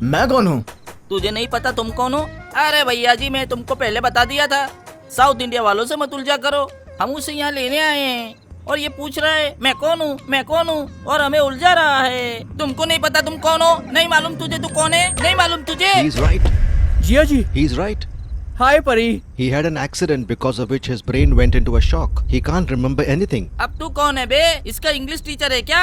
मैं कौन हूँ? तुझे नहीं पता तुम कौन हो? अरे भैया जी, मैं तुमको पहले बता दिया था, साउथ इंडिया वालों से मत उलझा करो। हम उसे यहाँ लेने आए हैं और ये पूछ रहा है मैं कौन हूँ, मैं कौन हूँ, और हमें उलझा रहा है। तुमको नहीं पता तुम कौन हो? नहीं मालूम तुझे तू कौन है? नहीं मालूम तुझे? He's right. जिया जी। He's right. हाय परी। He had an accident because of which his brain went into a shock. He can't remember anything. अब तू कौन है बे? इसका इंग्लिश टीचर है क्या?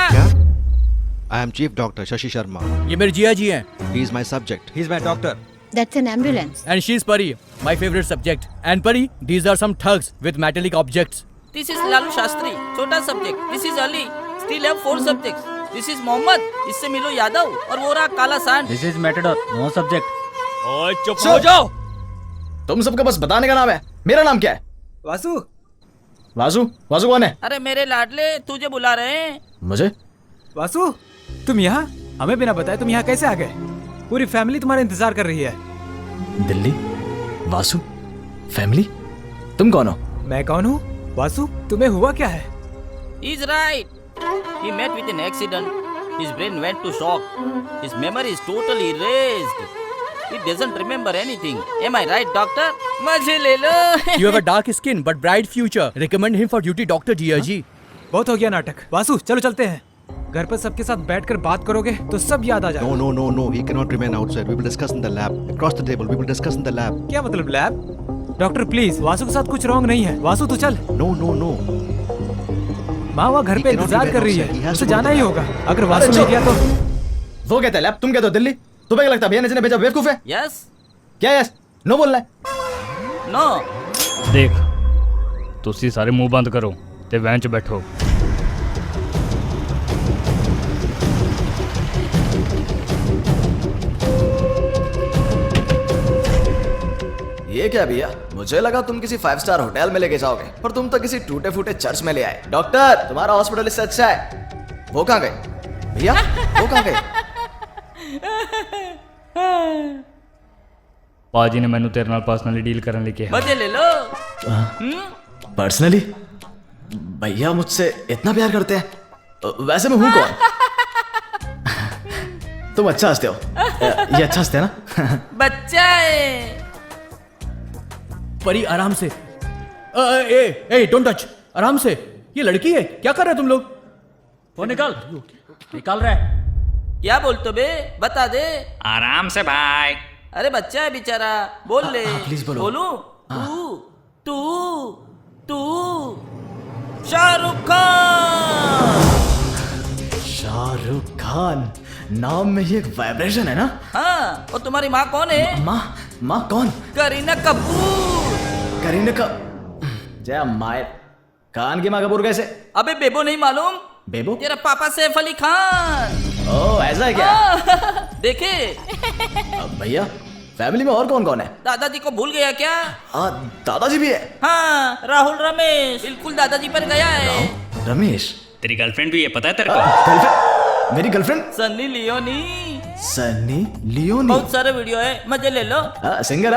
I am Chief Doctor Shashi Sharma. ये मेरे जिया जी हैं। He is my subject. He's my doctor. That's an ambulance. And she's Pari, my favorite subject. And Pari, these are some thugs with metallic objects. This is Lalu Shastri, छोटा subject. This is Ali, still have 4 subjects. This is Mohammed, इससे मिलो यादव, और वो रहा काला सांड. This is Matador, no subject. ओए चुप हो जाओ। तुम सबका बस बताने का नाम है। मेरा नाम क्या है? वासु। वासु? वासु कौन है? अरे मेरे लाडले, तुझे बुला रहे हैं। मुझे? वासु, तुम यहाँ? हमें बिना बताए तुम यहाँ कैसे आ गए? पूरी फैमिली तुम्हारा इंतजार कर रही है। दिल्ली? वासु? फैमिली? तुम कौन हो? मैं कौन हूँ? वासु, तुम्हें हुआ क्या है? He's right. He met with an accident. His brain went to shock. His memory is totally erased. He doesn't remember anything. Am I right, doctor? मजे ले लो. You have a dark skin but bright future. Recommend him for duty, Dr. जिया जी। बहुत हो गया नाटक। वासु, चलो चलते हैं। घर पर सबके साथ बैठकर बात करोगे तो सब याद आ जाएगा। No. He cannot remain outside. We will discuss in the lab. Across the table. We will discuss in the lab. क्या मतलब लैब? डॉक्टर प्लीज, वासु के साथ कुछ रॉन्ग नहीं है। वासु तू चल। No. माँ वहाँ घर पे इंतजार कर रही है, उसे जाना ही होगा। अगर वासु नहीं गया तो वो कहता है लैब, तुम कहते हो दिल्ली। तुम्हें क्या लगता है भैया ने जिन्हें भेजा बेवकूफ है? Yes. क्या यस? नो बोलना है? No. देख, तुसी सारे मुंह बंद करो ते वैन च बैठो। ये क्या भैया? मुझे लगा तुम किसी 5 स्टार होटल में लेके जाओगे, पर तुम तो किसी टूटे फूटे चर्च में ले आए। डॉक्टर, तुम्हारा हॉस्पिटल इससे अच्छा है। वो कहाँ गए भैया? वो कहाँ गए? पाजी ने मैनू तेरे नाल पर्सनली डील करने लेके मजे ले लो। पर्सनली? भैया मुझसे इतना प्यार करते हैं? वैसे मैं हूँ कौन? तुम अच्छा हंसते हो। ये अच्छा हंसते हैं ना? बच्चा है। परी आराम से। ए डोंट टच, आराम से। ये लड़की है, क्या कर रहे हो तुम लोग? वो निकाल रहे। क्या बोलते बे? बता दे। आराम से भाई। अरे बच्चा है बेचारा, बोल ले। प्लीज बोलो। बोलूं? तू शाहरुख खान। शाहरुख खान नाम में ही एक वाइब्रेशन है ना? हाँ, और तुम्हारी माँ कौन है? माँ कौन? करीना कपूर। करीना का जय माय। खान की माँ कपूर कैसे? अबे बेबो नहीं मालूम? बेबो? तेरा पापा सैफ अली खान। ओह ऐसा है क्या? देखे। भैया फैमिली में और कौन कौन है? दादाजी को भूल गया क्या? दादाजी भी है? हाँ, राहुल रमेश बिल्कुल दादाजी पर गया है। रमेश? तेरी गर्लफ्रेंड भी है, पता है तेरे को? मेरी girlfriend? Sunny Leone. Sunny Leone? बहुत सारे वीडियो है, मजे ले लो। सिंगर?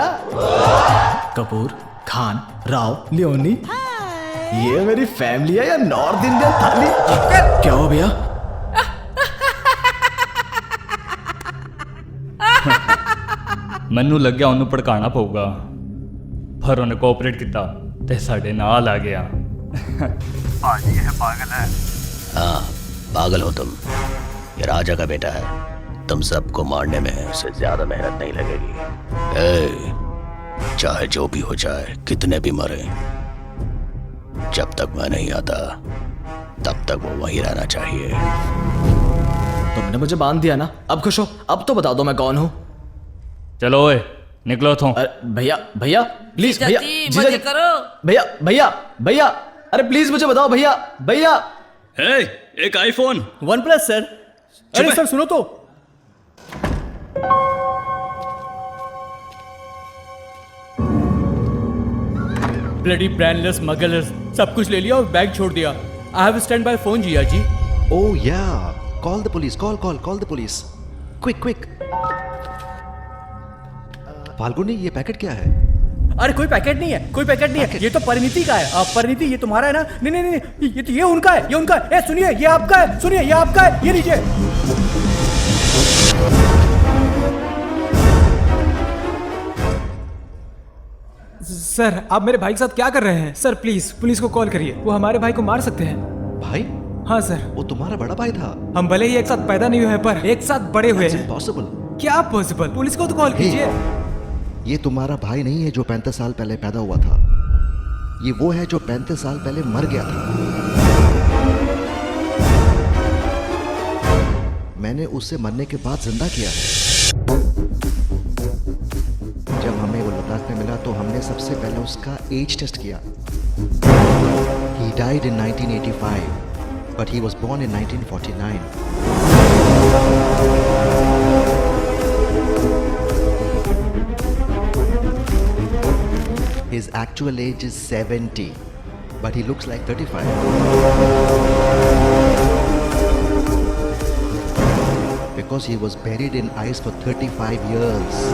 कपूर, खान, राव, लियोनी। ये मेरी फैमिली है या नॉर्थ इंडियन थाली? क्या हो भैया? ਮੈਨੂੰ ਲੱਗਿਆ ਉਹਨੂੰ ਭੜਕਾਣਾ ਪਊਗਾ, ਪਰ ਉਹਨੇ ਕੋਆਪਰੇਟ ਕੀਤਾ ਤੇ ਸਾਡੇ ਨਾਲ ਆ ਗਿਆ। पाजी है पागल है। हाँ पागल हो तुम। ये राजा का बेटा है, तुम सबको मारने में उससे ज्यादा मेहनत नहीं लगेगी। चाहे जो भी हो जाए, कितने भी मरे, जब तक मैं नहीं आता तब तक वो वहीं रहना चाहिए। तुमने मुझे बांध दिया ना, अब खुश हो? अब तो बता दो मैं कौन हूँ। चलो ओए निकलो तुम। भैया भैया प्लीज, भैया जीजा जी, मजे करो। भैया भैया भैया, अरे प्लीज मुझे बताओ भैया भैया। एक आईफोन OnePlus सर। अरे सर सुनो तो। ब्लडी ब्रांडलेस स्मगलर्स सब कुछ ले लिया और बैग छोड़ दिया। I have stand by phone Jiya ji. Oh yeah, call the police, call the police. Quick. Falguni, ये पैकेट क्या है? अरे कोई पैकेट नहीं है, कोई पैकेट नहीं है, ये तो परिणीति का है। परिणीति ये तुम्हारा है ना? नहीं, ये तो ये उनका है, ये उनका है। सुनिए ये आपका है, सुनिए ये आपका है, ये लीजिए। सर आप मेरे भाई के साथ क्या कर रहे हैं? सर प्लीज पुलिस को कॉल करिए, वो हमारे भाई को मार सकते हैं। भाई? हाँ सर। वो तुम्हारा बड़ा भाई था? हम भले ही एक साथ पैदा नहीं हुए हैं पर एक साथ बड़े हुए हैं। Impossible. क्या पॉसिबल? पुलिस को तो कॉल कीजिए। ये तुम्हारा भाई नहीं है जो 35 साल पहले पैदा हुआ था, ये वो है जो 35 साल पहले मर गया था। मैंने उसे मरने के बाद जिंदा किया है। जब हमें वो लद्दाख में मिला तो हमने सबसे पहले उसका एज टेस्ट किया। He died in 1985, but he was born in 1949. His actual age is 70, but he looks like 35. Because he was buried in ice for 35 years.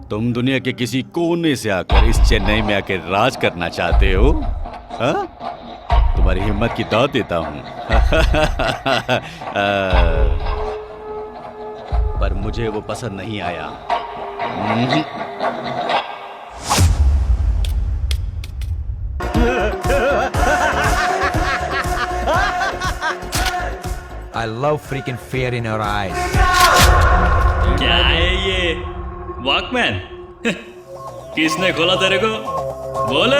तुम दुनिया के किसी कोने से आकर इस चेन्नई में आकर राज करना चाहते हो? हाँ? तुम्हारी हिम्मत की दाद देता हूं। पर मुझे वो पसंद नहीं आया। I love freaking fear in your eyes. क्या है ये वॉकमैन? किसने खोला तेरे को? बोल।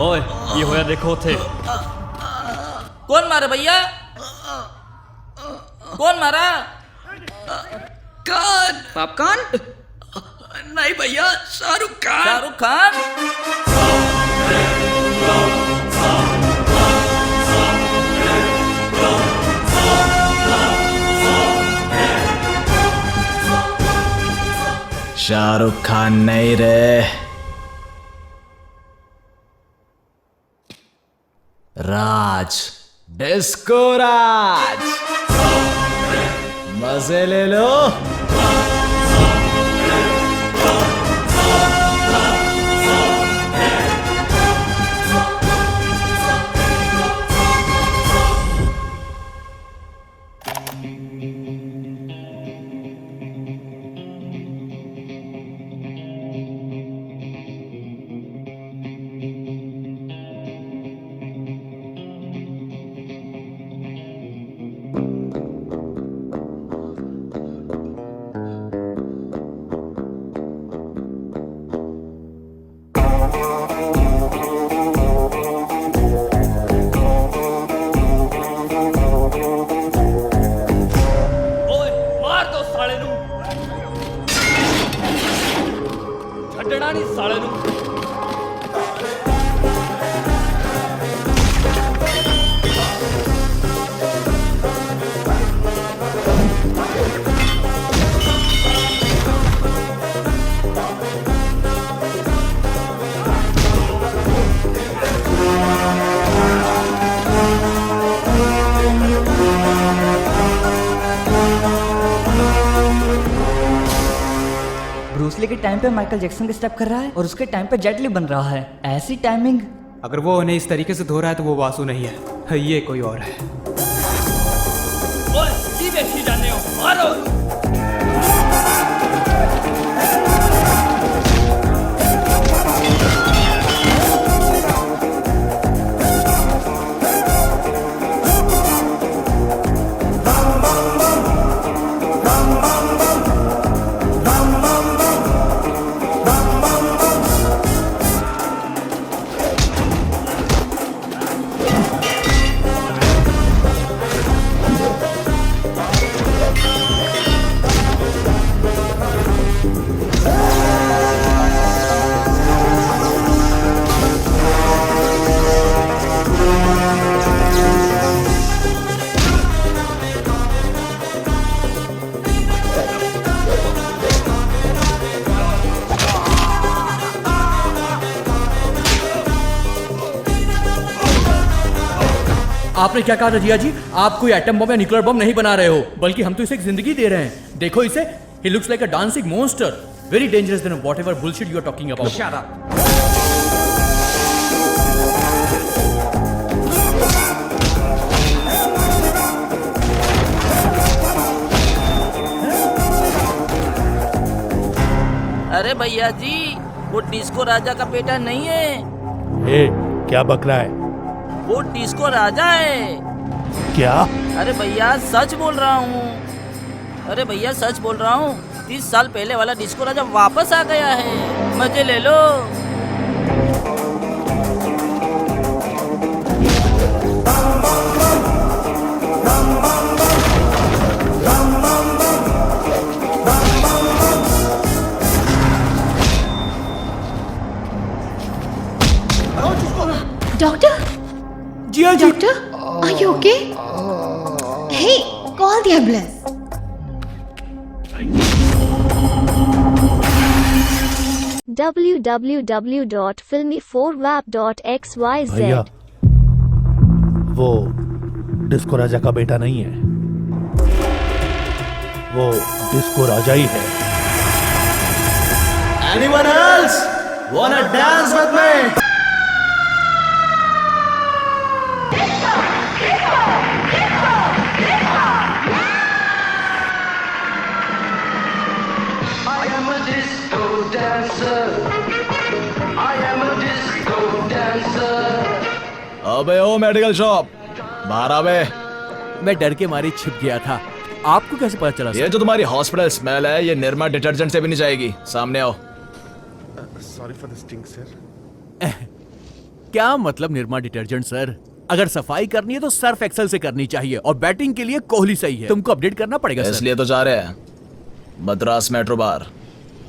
ओए ये होया देखो थे। कौन मारा भैया? कौन मारा? कौन? पॉपकॉर्न? नहीं भैया, शाहरुख खान। शाहरुख खान? शाहरुख खान नहीं रे, राज, डिस्को राज। मजे ले लो। ब्रूसली के टाइम पे माइकल जैक्सन के स्टेप कर रहा है और उसके टाइम पे जेट ली बन रहा है। ऐसी टाइमिंग। अगर वो उन्हें इस तरीके से धो रहा है तो वो वासु नहीं है, ये कोई और है। सीधे जाने हो, मारो। आपने क्या कहा था जिया जी? आप कोई एटम बम या न्यूक्लियर बम नहीं बना रहे हो, बल्कि हम तो इसे एक जिंदगी दे रहे हैं। देखो इसे, he looks like a dancing monster, very dangerous then whatever bullshit you are talking about. Shut up. अरे भैया जी, वो डिस्को राजा का बेटा नहीं है। ए, क्या बक रहा है? वो डिस्को राजा है। क्या? अरे भैया सच बोल रहा हूँ। अरे भैया सच बोल रहा हूँ, 30 साल पहले वाला डिस्को राजा वापस आ गया है। मजे ले लो। Doctor? Jiya ji. Doctor, are you okay? Hey, call the ambulance. www.filmy4wap.xyz भैया, वो डिस्को राजा का बेटा नहीं है, वो डिस्को राजा ही है। Anyone else wanna dance with me? अबे ओ मेडिकल शॉप, बाहर आवे। मैं डर के मारे छिप गया था। आपको कैसे पता चला? ये जो तुम्हारी हॉस्पिटल स्मेल है, ये निर्मा डिटर्जेंट से भी नहीं जाएगी। सामने आओ। Sorry for the stink sir. क्या मतलब निर्मा डिटर्जेंट सर? अगर सफाई करनी है तो सर्फ एक्सेल से करनी चाहिए, और बैटिंग के लिए कोहली सही है। तुमको अपडेट करना पड़ेगा सर। इसलिए तो जा रहे हैं मद्रास मेट्रो बार।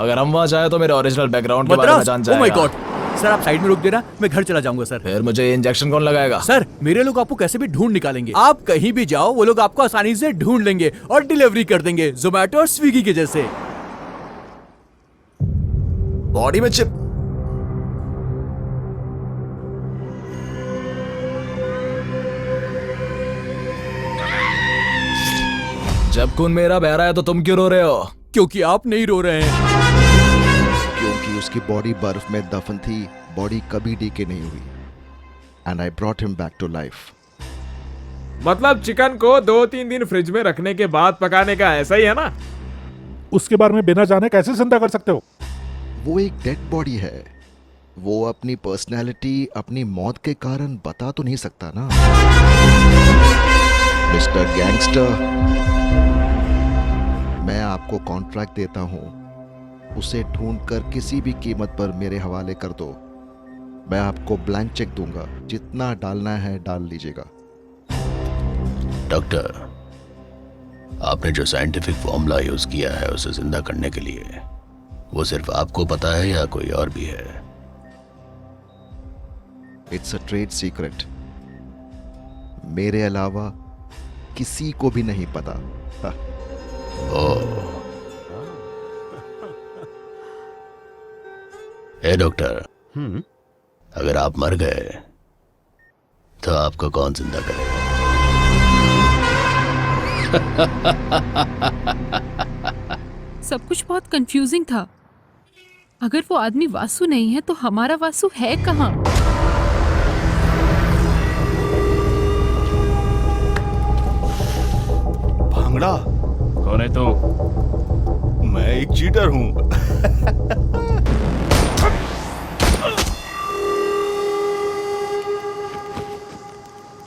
अगर हम वहाँ जाए तो मेरे ओरिजिनल बैकग्राउंड के बारे में जान जाएगा। ओह माय गॉड सर, आप साइड में रुक देना, मैं घर चला जाऊंगा सर। फिर मुझे इंजेक्शन कौन लगाएगा? सर मेरे लोग आपको कैसे भी ढूंढ निकालेंगे। आप कहीं भी जाओ वो लोग आपको आसानी से ढूंढ लेंगे और डिलीवरी कर देंगे, जोमेटो और स्विगी के जैसे। बॉडी में चिप। जब खून मेरा बह रहा है तो तुम क्यों रो रहे हो? क्योंकि आप नहीं रो रहे हैं। क्योंकि उसकी बॉडी बर्फ में दफन थी, बॉडी कभी डीके नहीं हुई। And I brought him back to life. मतलब चिकन को 2-3 दिन फ्रिज में रखने के बाद पकाने का ऐसा ही है ना? उसके बारे में बिना जाने कैसे जिंदा कर सकते हो? वो एक डेड बॉडी है। वो अपनी पर्सनैलिटी अपनी मौत के कारण बता तो नहीं सकता ना। मिस्टर गैंगस्टर, मैं आपको कॉन्ट्रैक्ट देता हूं, उसे ढूंढकर किसी भी कीमत पर मेरे हवाले कर दो। मैं आपको ब्लैंक चेक दूंगा, जितना डालना है डाल लीजिएगा। डॉक्टर, आपने जो साइंटिफिक फॉर्मूला यूज किया है उसे जिंदा करने के लिए, वो सिर्फ आपको पता है या कोई और भी है? इट्स अ ट्रेड सीक्रेट, मेरे अलावा किसी को भी नहीं पता। ए डॉक्टर, अगर आप मर गए तो आपको कौन जिंदा करेगा? सब कुछ बहुत कंफ्यूजिंग था। अगर वो आदमी वासु नहीं है तो हमारा वासु है कहाँ? भांगड़ा कौन है तू? मैं एक चीटर हूँ।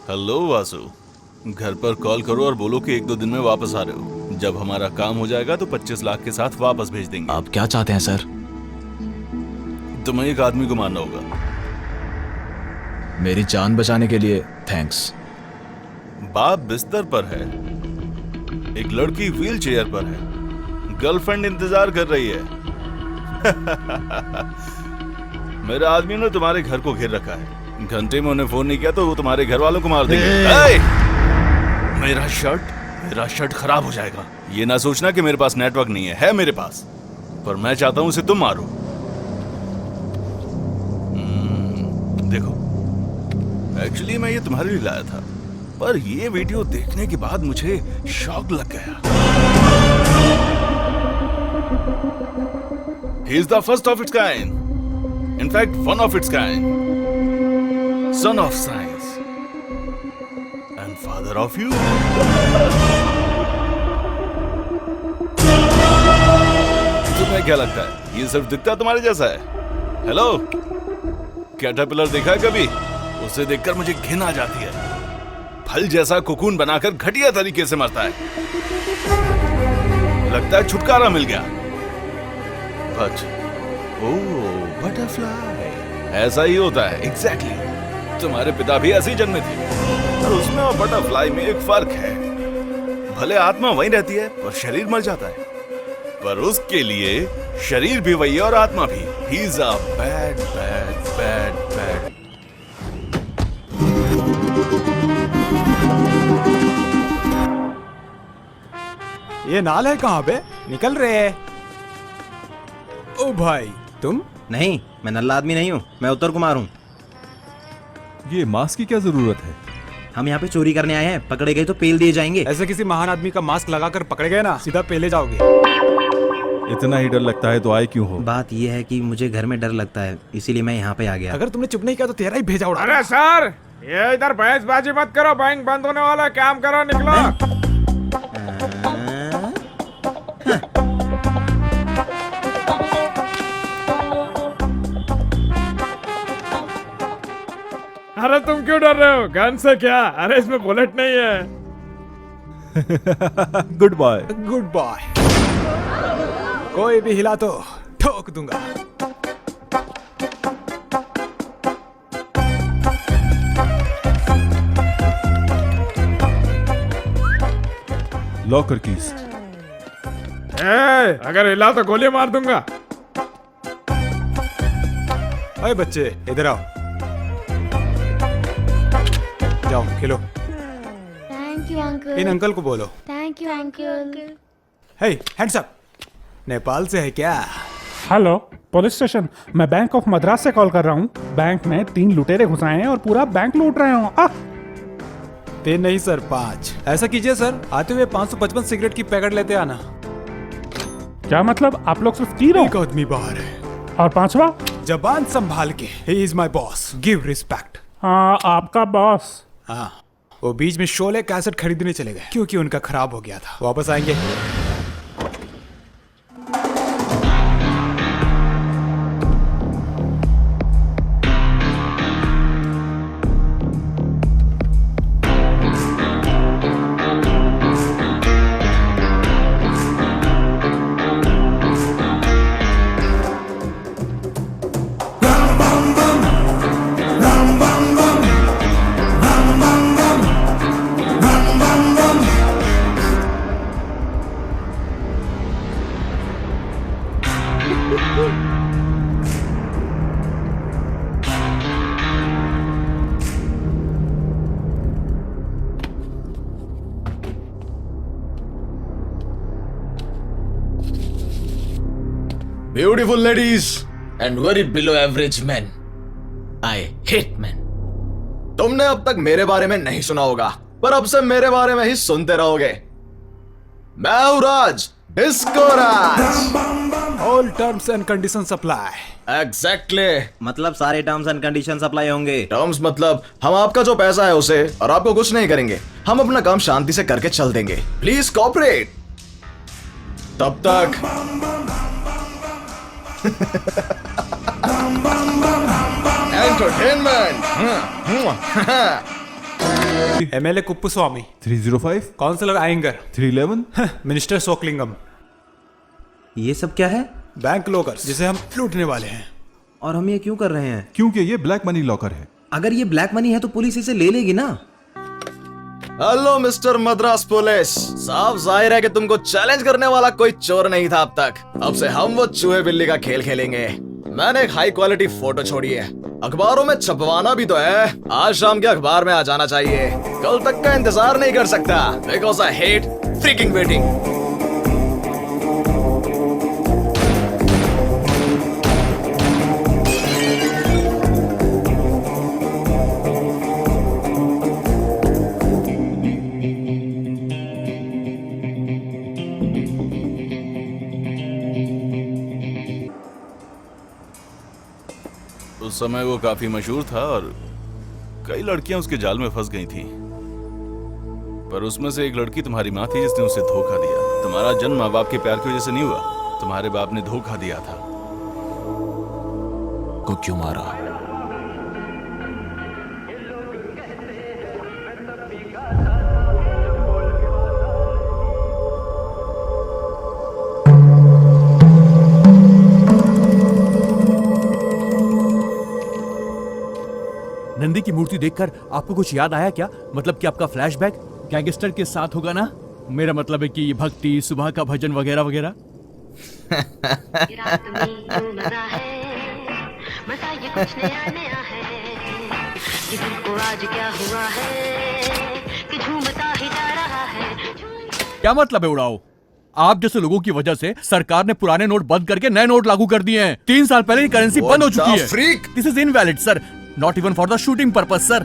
हेलो वासु, घर पर कॉल करो और बोलो कि 1-2 दिन में वापस आ रहे हो। जब हमारा काम हो जाएगा तो 25 लाख के साथ वापस भेज देंगे। आप क्या चाहते हैं सर? तुम्हें एक आदमी को मारना होगा। मेरी जान बचाने के लिए थैंक्स। बाप बिस्तर पर है, एक लड़की व्हील चेयर पर है, गर्लफ्रेंड इंतजार कर रही है। मेरे आदमी ने तुम्हारे घर को घेर रखा है। घंटे में उन्हें फोन नहीं किया तो वो तुम्हारे घर वालों को मार देंगे। मेरा शर्ट खराब हो जाएगा। ये ना सोचना कि मेरे पास नेटवर्क नहीं है मेरे पास, पर मैं चाहता हूं उसे तुम मारो। देखो, एक्चुअली मैं ये तुम्हारे लिए लाया था, पर ये वीडियो देखने के बाद मुझे शॉक लग गया। He is the first of its kind. In fact, one of its kind. Son of science. And father of you. तुम्हें क्या लगता है ये सिर्फ दिखता तुम्हारे जैसा है? हेलो, कैटरपिलर देखा है कभी? उसे देखकर मुझे घिन आ जाती है। फल जैसा कोकून बनाकर घटिया तरीके से मरता है। लगता है छुटकारा मिल गया। बट ओह, बटरफ्लाई, ऐसा ही होता है। एग्जैक्टली। तुम्हारे पिता भी ऐसे ही जन्मे थे, और उसमें और बटरफ्लाई में एक फर्क है। भले आत्मा वही रहती है पर शरीर मर जाता है, पर उसके लिए शरीर भी वही है और आत्मा भी। He is a bad, bad, bad, bad. ये नाल है कहाँ पे? निकल रहे हैं। ओ भाई, तुम? नहीं, मैं नल्ला आदमी नहीं हूँ, मैं उत्तर कुमार हूँ। ये मास्क की क्या जरूरत है? हम यहाँ पे चोरी करने आए हैं, पकड़े गए तो पेल दिए जाएंगे। ऐसे किसी महान आदमी का मास्क लगाकर पकड़े गए ना, सीधा पेले जाओगे। इतना ही डर लगता है तो आए क्यों हो? बात ये है कि मुझे घर में डर लगता है, इसीलिए मैं यहाँ पे आ गया। अगर तुमने चुप नहीं किया तो तेरा ही भेजा उड़ा। अरे सर, ये इधर बहसबाजी मत करो, बैंक बंद होने वाला है, काम करो, निकलो। अरे तुम क्यों डर रहे हो? गन से क्या? अरे इसमें बुलेट नहीं है। Good boy. Good boy. कोई भी हिला तो ठोक दूंगा। Locker keys. अगर हिला तो गोली मार दूंगा। अरे बच्चे, इधर आओ। जाओ खेलो। Thank you uncle. इन अंकल को बोलो। Thank you uncle. Hey, hands up. Nepal से है क्या? Hello, police station. मैं बैंक ऑफ मद्रास से कॉल कर रहा हूँ। बैंक में 3 लुटेरे घुस आए हैं और पूरा बैंक लूट रहे हो। 3 नहीं सर, 5। ऐसा कीजिए सर, आते हुए 555 सिगरेट की पैकेट लेते आना। क्या मतलब? आप लोग सिर्फ 3 हो? एक आदमी बाहर है। और 5वां? जबान संभाल के। He is my boss. Give respect. हाँ, आपका बॉस। हाँ, वो बीच में शोले कैसेट खरीदने चले गए क्योंकि उनका खराब हो गया था। वापस आएंगे। Beautiful ladies and very below average men. I hate men. तुमने अब तक मेरे बारे में नहीं सुना होगा, पर अब से मेरे बारे में ही सुनते रहोगे। मैं हूं Raj, disco Raj. All terms and conditions apply. Exactly मतलब सारे टर्म्स एंड कंडीशंस अप्लाई होंगे। टर्म्स मतलब हम आपका जो पैसा है उसे और आपको कुछ नहीं करेंगे, हम अपना काम शांति से करके चल देंगे। Please cooperate. तब तक entertainment. MLA Kuppuswamy 305 councillor Iyengar 311 minister Sokalingam. ये सब क्या है? बैंक लॉकर्स जिसे हम लूटने वाले हैं। और हम ये क्यों कर रहे हैं? क्योंकि ये ब्लैक मनी लॉकर है। अगर ये ब्लैक मनी है तो पुलिस इसे ले लेगी ना। Hello mister Madras police. साफ जाहिर है कि तुमको चैलेंज करने वाला कोई चोर नहीं था अब तक। अब से हम वो चूहे बिल्ली का खेल खेलेंगे। मैंने एक हाई क्वालिटी फोटो छोड़ी है, अखबारों में छपवाना भी तो है। आज शाम के अखबार में आ जाना चाहिए। कल तक का इंतजार नहीं कर सकता, because I hate freaking waiting. उस समय वो काफी मशहूर था और कई लड़कियां उसके जाल में फंस गई थी, पर उसमें से एक लड़की तुम्हारी माँ थी जिसने उसे धोखा दिया। तुम्हारा जन्म माँ बाप के प्यार की वजह से नहीं हुआ, तुम्हारे बाप ने धोखा दिया था। को क्यों मारा? नंदी की मूर्ति देखकर आपको कुछ याद आया क्या? मतलब कि आपका फ्लैशबैक गैंगस्टर के साथ होगा ना? मेरा मतलब है कि भक्ति, सुबह का भजन वगैरह वगैरह। क्या मतलब है उड़ाओ? आप जैसे लोगों की वजह से सरकार ने पुराने नोट बंद करके नए नोट लागू कर दिए हैं। 3 साल पहले ही करेंसी बंद हो चुकी है। This is invalid sir, not even for the shooting purpose sir.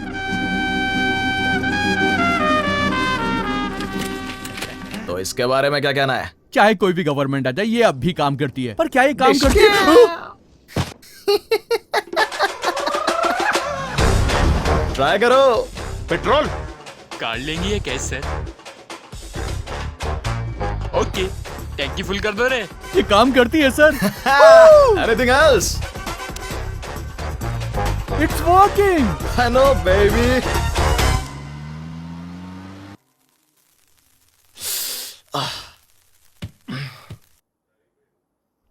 तो इसके बारे में क्या कहना है? चाहे कोई भी गवर्नमेंट आ जाए, ये अब भी काम करती है। पर क्या ये काम करती है? ट्राई करो। पेट्रोल कार लेंगी ये कैसे? ओके, टैंकी फुल कर दो रे। ये काम करती है sir. Anything else? It's working. I know baby.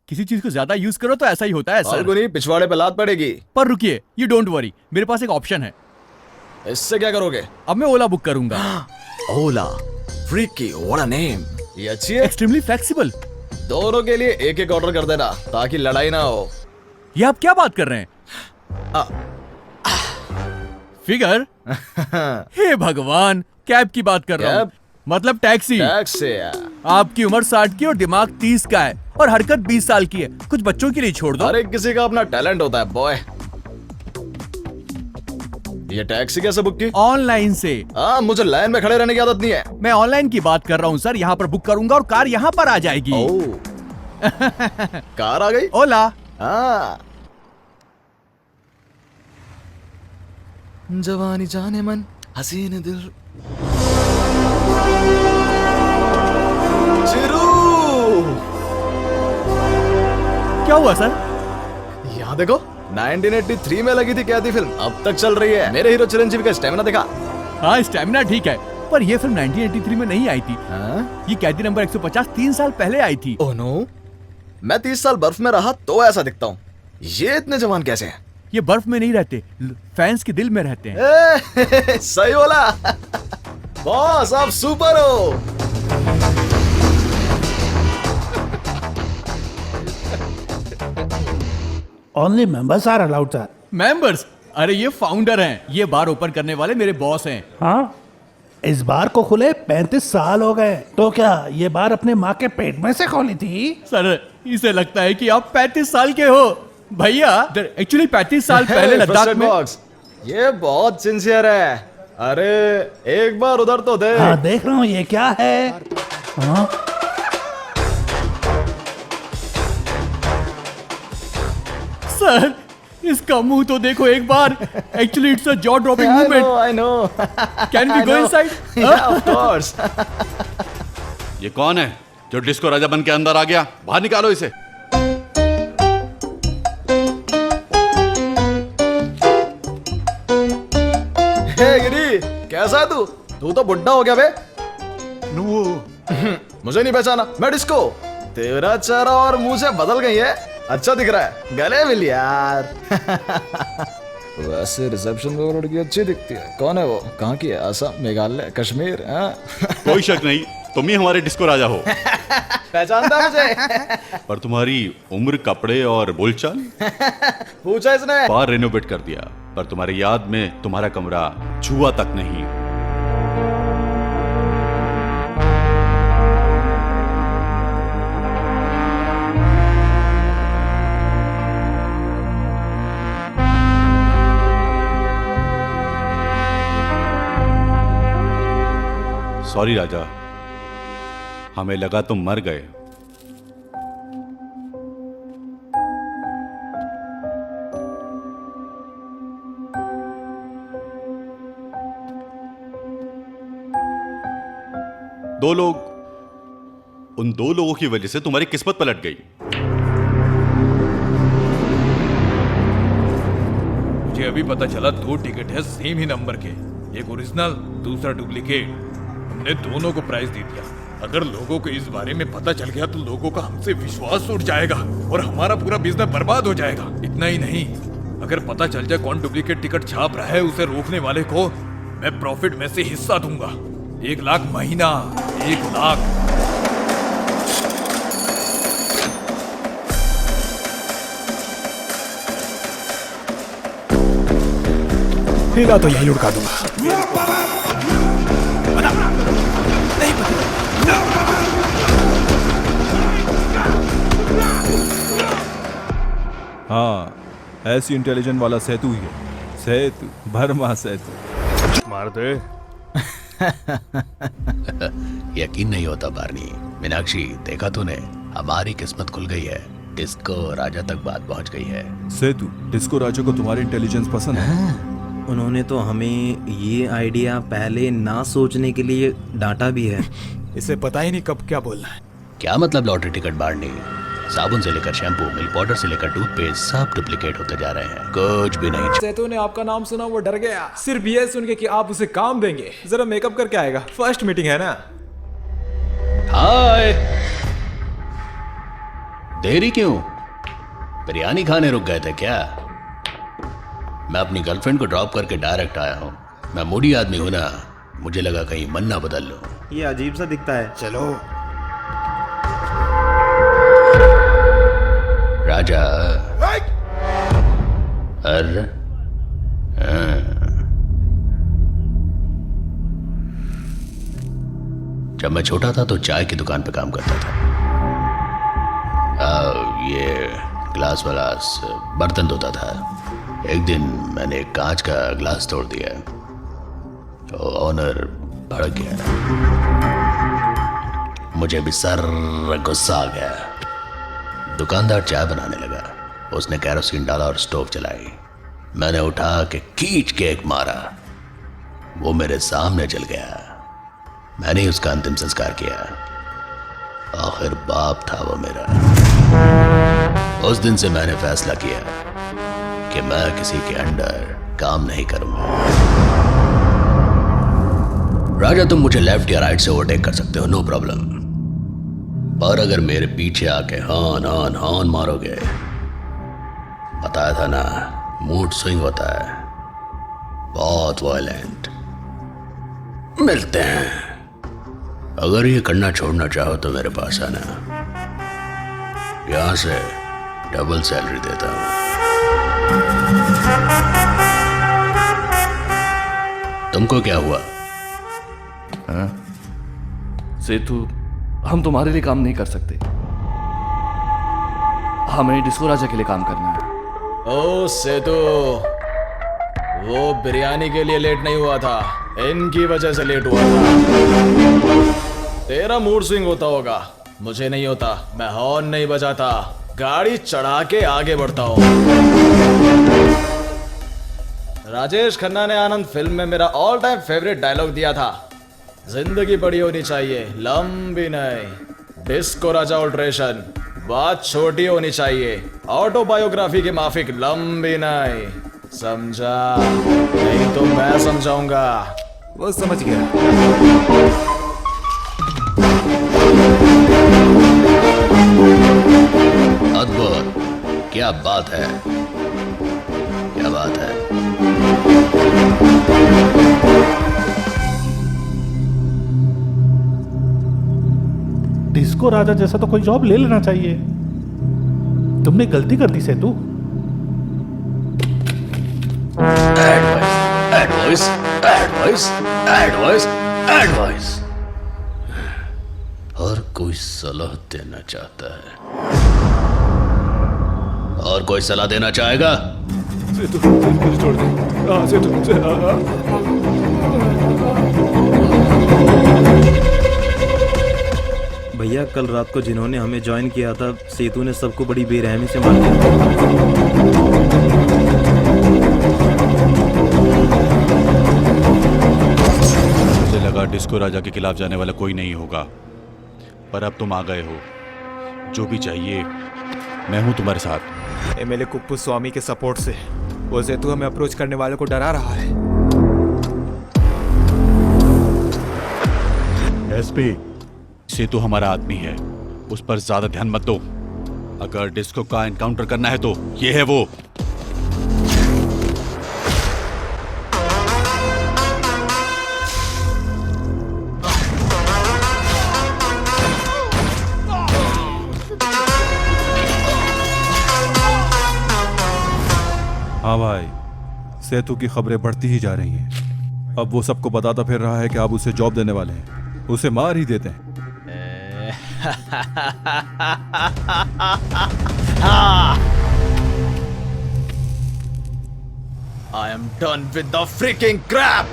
किसी चीज को ज्यादा यूज करो तो ऐसा ही होता है सर। नहीं, पिछवाड़े पे लात पड़ेगी। पर रुकिए, यू डोंट वरी, मेरे पास एक ऑप्शन है। इससे क्या करोगे? अब मैं ओला बुक करूंगा। ओला, फ्रीकी, व्हाट अ नेम। ये अच्छी है। Extremely flexible. दोनों के लिए एक एक ऑर्डर कर देना ताकि लड़ाई ना हो। ये आप क्या बात कर रहे हैं? फिगर? हे भगवान, कैब की बात कर रहा हूँ। मतलब टैक्सी। टैक्सी। आपकी उम्र 60 की और दिमाग 30 का है और हरकत 20 साल की है। कुछ बच्चों के लिए छोड़ दो। हर एक किसी का अपना टैलेंट होता है बॉय। ये टैक्सी कैसे बुक की? ऑनलाइन से। मुझे लाइन में खड़े रहने की आदत नहीं है। मैं ऑनलाइन की बात कर रहा हूँ सर। यहाँ पर बुक करूंगा और कार यहाँ पर आ जाएगी। कार आ गई? ओला। जवानी जाने मन, हसीन दिल। चिरू! क्या हुआ सर? यहाँ देखो, 1983 में लगी थी कैदी फिल्म, अब तक चल रही है। मेरे हीरो चिरंजीवी का स्टैमिना देखा? हाँ, स्टैमिना ठीक है, पर ये फिल्म 1983 में नहीं आई थी। ये कैदी नंबर 150 3 साल पहले आई थी। ओह नो, मैं 30 साल बर्फ में रहा तो ऐसा दिखता हूँ। ये इतने जवान कैसे हैं? ये बर्फ में नहीं रहते, फैंस के दिल में रहते हैं। सही बोला बॉस, आप सुपर हो। Only members are allowed sir. Members? अरे ये फाउंडर हैं, ये बार ओपन करने वाले मेरे बॉस हैं। हाँ, इस बार को खुले 35 साल हो गए। तो क्या ये बार अपने माँ के पेट में से खोली थी? सर, इसे लगता है कि आप 35 साल के हो। भैया, एक्चुअली 35 साल पहले लद्दाख में। ये बहुत सिंसियर है। अरे एक बार उधर तो दे। हाँ, देख रहा हूँ। ये क्या है? हाँ? सर इसका मुंह तो देखो एक बार। Actually it's a jaw dropping movement. I know. Can we go inside? Of course. ये कौन है जो डिस्को राजा बन के अंदर आ गया? बाहर निकालो इसे। हे गिरी, कैसा है तू? तू तो बुड्ढा हो गया बे। मुझे नहीं पहचाना, मैं डिस्को। तेरा चेहरा और मुंह से बदल गई है। अच्छा दिख रहा है, गले मिल यार। वैसे रिसेप्शन पे वो लड़की अच्छी दिखती है। कौन है वो? कहाँ की है? असम, मेघालय, कश्मीर? कोई शक नहीं, तुम ही हमारे डिस्को राजा हो। पहचानता मुझे? पर तुम्हारी उम्र, कपड़े और बोलचाल पूछा इसने? बार रेनोवेट कर दिया, पर तुम्हारी याद में तुम्हारा कमरा छुआ तक नहीं। सॉरी राजा, हमें लगा तुम मर गए। उन दो लोगों की वजह से तुम्हारी किस्मत पलट गई। मुझे अभी पता चला 2 टिकट है सेम ही नंबर के, एक ओरिजिनल दूसरा डुप्लीकेट। हमने दोनों को प्राइस दे दिया। अगर लोगों को इस बारे में पता चल गया तो लोगों का हमसे विश्वास उठ जाएगा और हमारा पूरा बिजनेस बर्बाद हो जाएगा। इतना ही नहीं, अगर पता चल जाए कौन डुप्लीकेट टिकट छाप रहा है, उसे रोकने वाले को मैं प्रॉफिट में से हिस्सा दूंगा। 1 लाख महीना, 1 लाख। हिला तो यही लुढ़का दूंगा। हाँ, ऐसी इंटेलिजेंट वाला सेतु ही है। सेतु, बर्मा सेतु। मार दे। यकीन नहीं होता बार्नी। मीनाक्षी, देखा तूने, हमारी किस्मत खुल गई है। डिस्को राजा तक बात पहुंच गई है। सेतु, डिस्को राजा को तुम्हारी इंटेलिजेंस पसंद है? उन्होंने तो हमें ये आइडिया पहले ना सोचने के लिए डांटा भी है। इसे पता ही नहीं कब क्या बोलना है। क्या मतलब लॉटरी टिकट बार्नी? साबुन से लेकर शैम्पू, मिल्क पाउडर से लेकर टूथपेस्ट, सब डुप्लीकेट होते जा रहे हैं। कुछ भी नहीं। सेतु ने आपका नाम सुना, वो डर गया सिर्फ ये सुन के कि आप उसे काम देंगे। जरा मेकअप करके आएगा, फर्स्ट मीटिंग है ना। हाय, देरी क्यों? बिरयानी खाने रुक गए थे क्या? मैं अपनी गर्लफ्रेंड को ड्रॉप करके डायरेक्ट आया हूँ। मैं मूडी आदमी हूँ ना, मुझे लगा कहीं मन ना बदल लो। ये अजीब सा दिखता है। चलो। राजा। अरे जब मैं छोटा था तो चाय की दुकान पे काम करता था। ये ग्लास वाला बर्तन धोता था। एक दिन मैंने एक कांच का ग्लास तोड़ दिया तो ऑनर भड़क गया। मुझे भी सर गुस्सा आ गया। दुकानदार चाय बनाने लगा। उसने कैरोसिन डाला और स्टोव चलाई। मैंने उठा के खींच के एक मारा। वो मेरे सामने जल गया। मैंने ही उसका अंतिम संस्कार किया। आखिर बाप था वो मेरा। उस दिन से मैंने फैसला किया कि मैं किसी के अंडर काम नहीं करूंगा। राजा, तुम मुझे लेफ्ट या राइट से ओवरटेक कर सकते हो, नो प्रॉब्लम। पर अगर मेरे पीछे आके हॉर्न हॉर्न हॉर्न मारोगे, बताया था ना, मूड स्विंग होता है, बहुत वायलेंट। मिलते हैं। अगर ये करना छोड़ना चाहो तो मेरे पास आना, यहां से डबल सैलरी देता हूं। तुमको क्या हुआ? सेतु, हम तुम्हारे लिए काम नहीं कर सकते। हमें डिस्को राजा के लिए काम करना है। ओ सेतु, वो बिरयानी के लिए लेट नहीं हुआ था, इनकी वजह से लेट हुआ था। तेरा मूड स्विंग होता होगा, मुझे नहीं होता। मैं हॉर्न नहीं बजाता, गाड़ी चढ़ा के आगे बढ़ता हूँ। राजेश खन्ना ने आनंद फिल्म में मेरा ऑल टाइम फेवरेट डायलॉग दिया था, जिंदगी बड़ी होनी चाहिए, लंबी नहीं। डिस्को राजा अल्ट्रेशन, बात छोटी होनी चाहिए, ऑटोबायोग्राफी के माफिक, लंबी नहीं। समझा? नहीं तो मैं समझाऊंगा। वो समझ गया। अद्भुत, क्या बात है, क्या बात है। डिस्को राजा जैसा तो कोई जॉब ले लेना चाहिए। तुमने गलती कर दी Setu. Advice, advice, advice, advice. और कोई सलाह देना चाहता है? और कोई सलाह देना चाहेगा? सेतु, छोड़ दे। सेतु, भैया कल रात को जिन्होंने हमें ज्वाइन किया था, सेतु ने सबको बड़ी बेरहमी से मार दिया। मुझे लगा डिस्को राजा के खिलाफ जाने वाला कोई नहीं होगा, पर अब तुम आ गए हो। जो भी चाहिए मैं हूं तुम्हारे साथ। एमएलए कुप्पू स्वामी के सपोर्ट से वो सेतु हमें अप्रोच करने वालों को डरा रहा है। एसपी, सेतु हमारा आदमी है, उस पर ज्यादा ध्यान मत दो। अगर डिस्को का एनकाउंटर करना है तो ये है वो। हाँ भाई, सेतु की खबरें बढ़ती ही जा रही हैं। अब वो सबको बताता फिर रहा है कि आप उसे जॉब देने वाले हैं, उसे मार ही देते हैं। I am done with the freaking crap.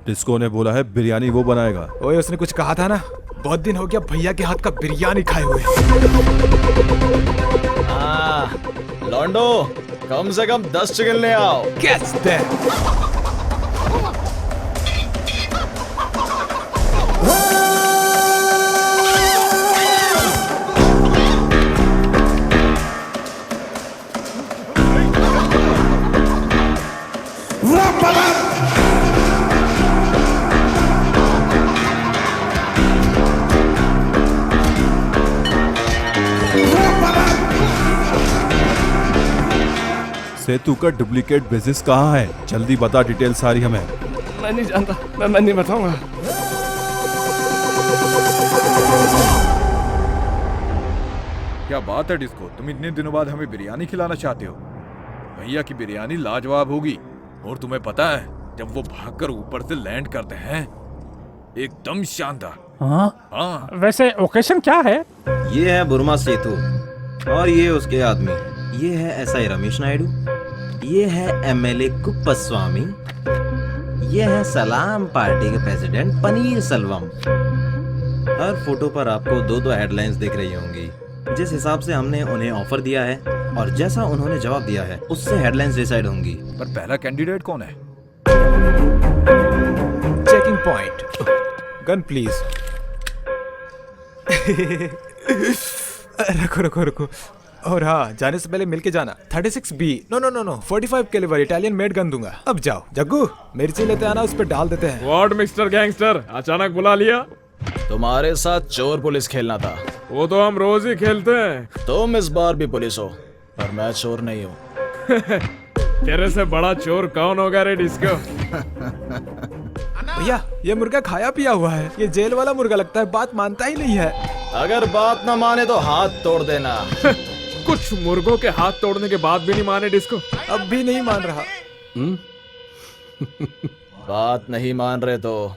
Disco ने बोला है बिरयानी वो बनाएगा। ओए, उसने कुछ कहा था ना, बहुत दिन हो गया भैया के हाथ का बिरयानी खाए हुए। लॉन्डो, कम से कम 10 चिकन ले आओ। Catch that. सेतु का डुप्लीकेट बिजनेस कहाँ है? जल्दी बता डिटेल सारी हमें। मैं नहीं जानता, मैं नहीं बताऊंगा। क्या बात है डिस्को, तुम इतने दिनों बाद हमें बिरयानी खिलाना चाहते हो? भैया की बिरयानी लाजवाब होगी। और तुम्हें पता है, जब वो भागकर ऊपर से लैंड करते हैं, एकदम शानदार। हाँ, वैसे ओकेशन क्या है? ये है बुर्मा सेतु और ये उसके आदमी। ये है एसआई रमेश नायडू, ये है एमएलए कुप्पस्वामी, ये है सलाम पार्टी के प्रेसिडेंट पनीर सेल्वम। हर फोटो पर आपको दो हेडलाइंस दिख रही होंगी। जिस हिसाब से हमने उन्हें ऑफर दिया है और जैसा उन्होंने जवाब दिया है, उससे हेडलाइंस डिसाइड होंगी। पर पहला कैंडिडेट कौन है? Checking point. Gun please. रखो रखो रखो। और हाँ, जाने से पहले मिलके जाना। 36B, no 45 calibre Italian made gun दूंगा। अब जाओ जग्गू, मिर्ची लेते आना, उस पर डाल देते हैं। व्हाट मिस्टर गैंगस्टर, अचानक बुला लिया? तुम्हारे साथ चोर पुलिस खेलना था। वो तो हम रोज ही खेलते हैं। तुम इस बार भी पुलिस हो, पर मैं चोर नहीं हूँ। तेरे से बड़ा चोर कौन होगा रे डिस्को? भैया, ये मुर्गा खाया पिया हुआ है, ये जेल वाला मुर्गा लगता है, बात मानता ही नहीं है। अगर बात ना माने तो हाथ तोड़ देना। कुछ मुर्गों के हाथ तोड़ने के बाद भी नहीं माने डिस्को? अब भी नहीं मान रहा। बात नहीं मान रहे तो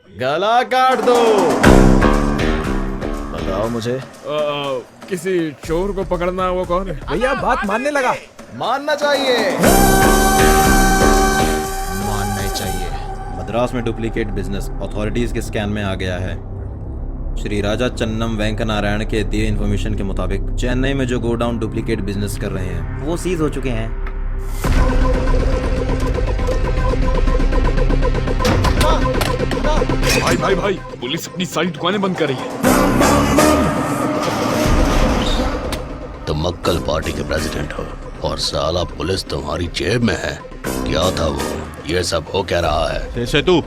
गला काट दो। बताओ मुझे। किसी चोर को पकड़ना, वो कौन है? भैया बात मानने लगा। मानना चाहिए, मानना चाहिए। मद्रास में डुप्लीकेट बिजनेस अथॉरिटीज के स्कैन में आ गया है। श्री राजा चन्नम वेंक नारायण के दिए इन्फॉर्मेशन के मुताबिक चेन्नई में जो गोडाउन डुप्लीकेट बिजनेस कर रहे हैं वो सीज हो चुके हैं। भाई भाई भाई, पुलिस अपनी सारी दुकानें बंद कर रही है। तुम मक्कल पार्टी के प्रेसिडेंट हो और साला पुलिस तुम्हारी जेब में है। क्या था वो? ये सब हो क्या रहा है? सेतु,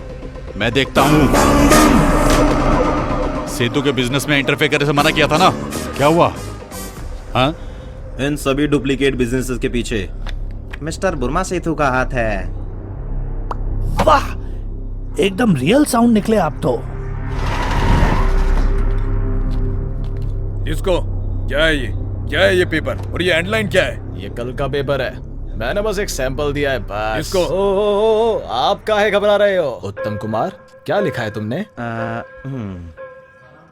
मैं देखता हूँ। सेतु के बिजनेस में इंटरफेयर करने से मना किया था ना, क्या हुआ? हाँ? इन सभी डुप्लीकेट बिजनेसेस के पीछे मिस्टर बुर्मा सेतु का हाथ है। वाह, एकदम रियल साउंड निकले आप तो। इसको क्या है ये? क्या है ये पेपर और ये हेडलाइन क्या है? ये कल का पेपर है, मैंने बस एक सैंपल दिया है बस। इसको ओ, आप काहे घबरा रहे हो? उत्तम कुमार, क्या लिखा है तुमने?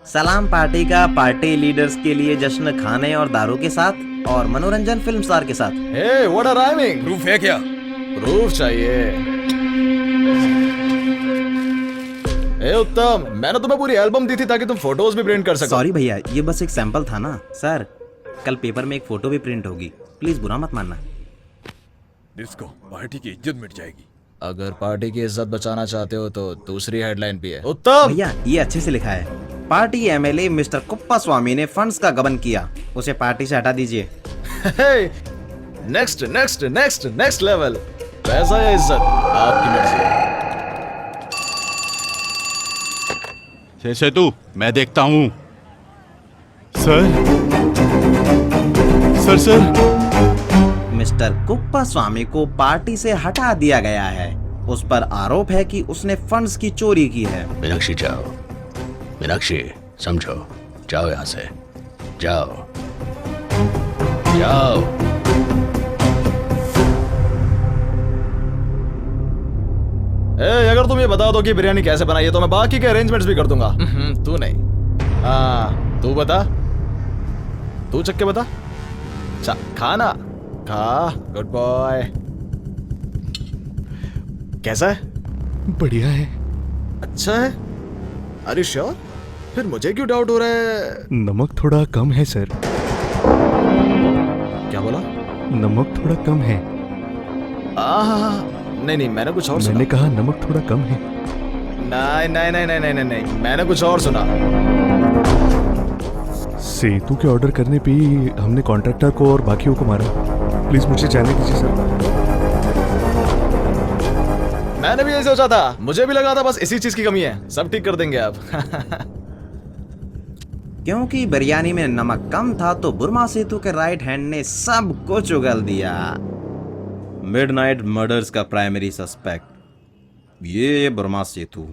सलाम पार्टी का पार्टी लीडर्स के लिए जश्न खाने और दारू के साथ और मनोरंजन फिल्म स्टार के साथ। हे, व्हाट अ राइमिंग! प्रूफ है क्या? प्रूफ चाहिए। ए उत्तम, मैंने तुम्हें पूरी एल्बम दी थी ताकि तुम फोटोज भी प्रिंट कर सको। सॉरी भैया, ये बस एक सैंपल था ना। सर, कल पेपर में एक फोटो भी प्रिंट होगी, प्लीज बुरा मत मानना। इसको पार्टी की इज्जत मिट जाएगी। अगर पार्टी की इज्जत बचाना चाहते हो तो दूसरी हेडलाइन भी है। उत्तम भैया, ये अच्छे से लिखा है। पार्टी एमएलए मिस्टर कुप्पा स्वामी ने फंड्स का गबन किया, उसे पार्टी से हटा दीजिए। Next next next next level. पैसा या इज्जत, आपकी मर्जी। सेतु, मैं देखता हूँ। सर मिस्टर कुप्पा स्वामी को पार्टी से हटा दिया गया है। उस पर आरोप है कि उसने फंड्स की चोरी की है। मीनाक्षी जाओ, मीनाक्षी समझो, जाओ यहाँ से, जाओ जाओ। अगर तुम ये बता दो कि बिरयानी कैसे बनाई है तो मैं बाकी के अरेंजमेंट्स भी कर दूंगा। तू नहीं। हाँ, तू बता, तू चख के बता। खाना खा, गुड बॉय। कैसा है? बढ़िया है। अच्छा है? Are you sure? फिर मुझे क्यों डाउट हो रहा है? नमक थोड़ा कम है सर। क्या बोला? नमक थोड़ा कम है। नहीं, मैंने कुछ और सुना। मैंने कहा नमक थोड़ा कम है। नहीं, मैंने कुछ और सुना। सेतु के ऑर्डर करने पे ही हमने कॉन्ट्रैक्टर को और बाकियों को मारा। प्लीज मुझे जाने दीजिए सर। मैंने भी यही सोचा था, मुझे भी लगा था बस इसी चीज की कमी है। सब ठीक कर देंगे आप। क्योंकि बिरयानी में नमक कम था तो बुर्मा सेतु के राइट हैंड ने सब कुछ उगल दिया। मिडनाइट मर्डर्स का प्राइमरी सस्पेक्ट ये बुर्मा सेतु।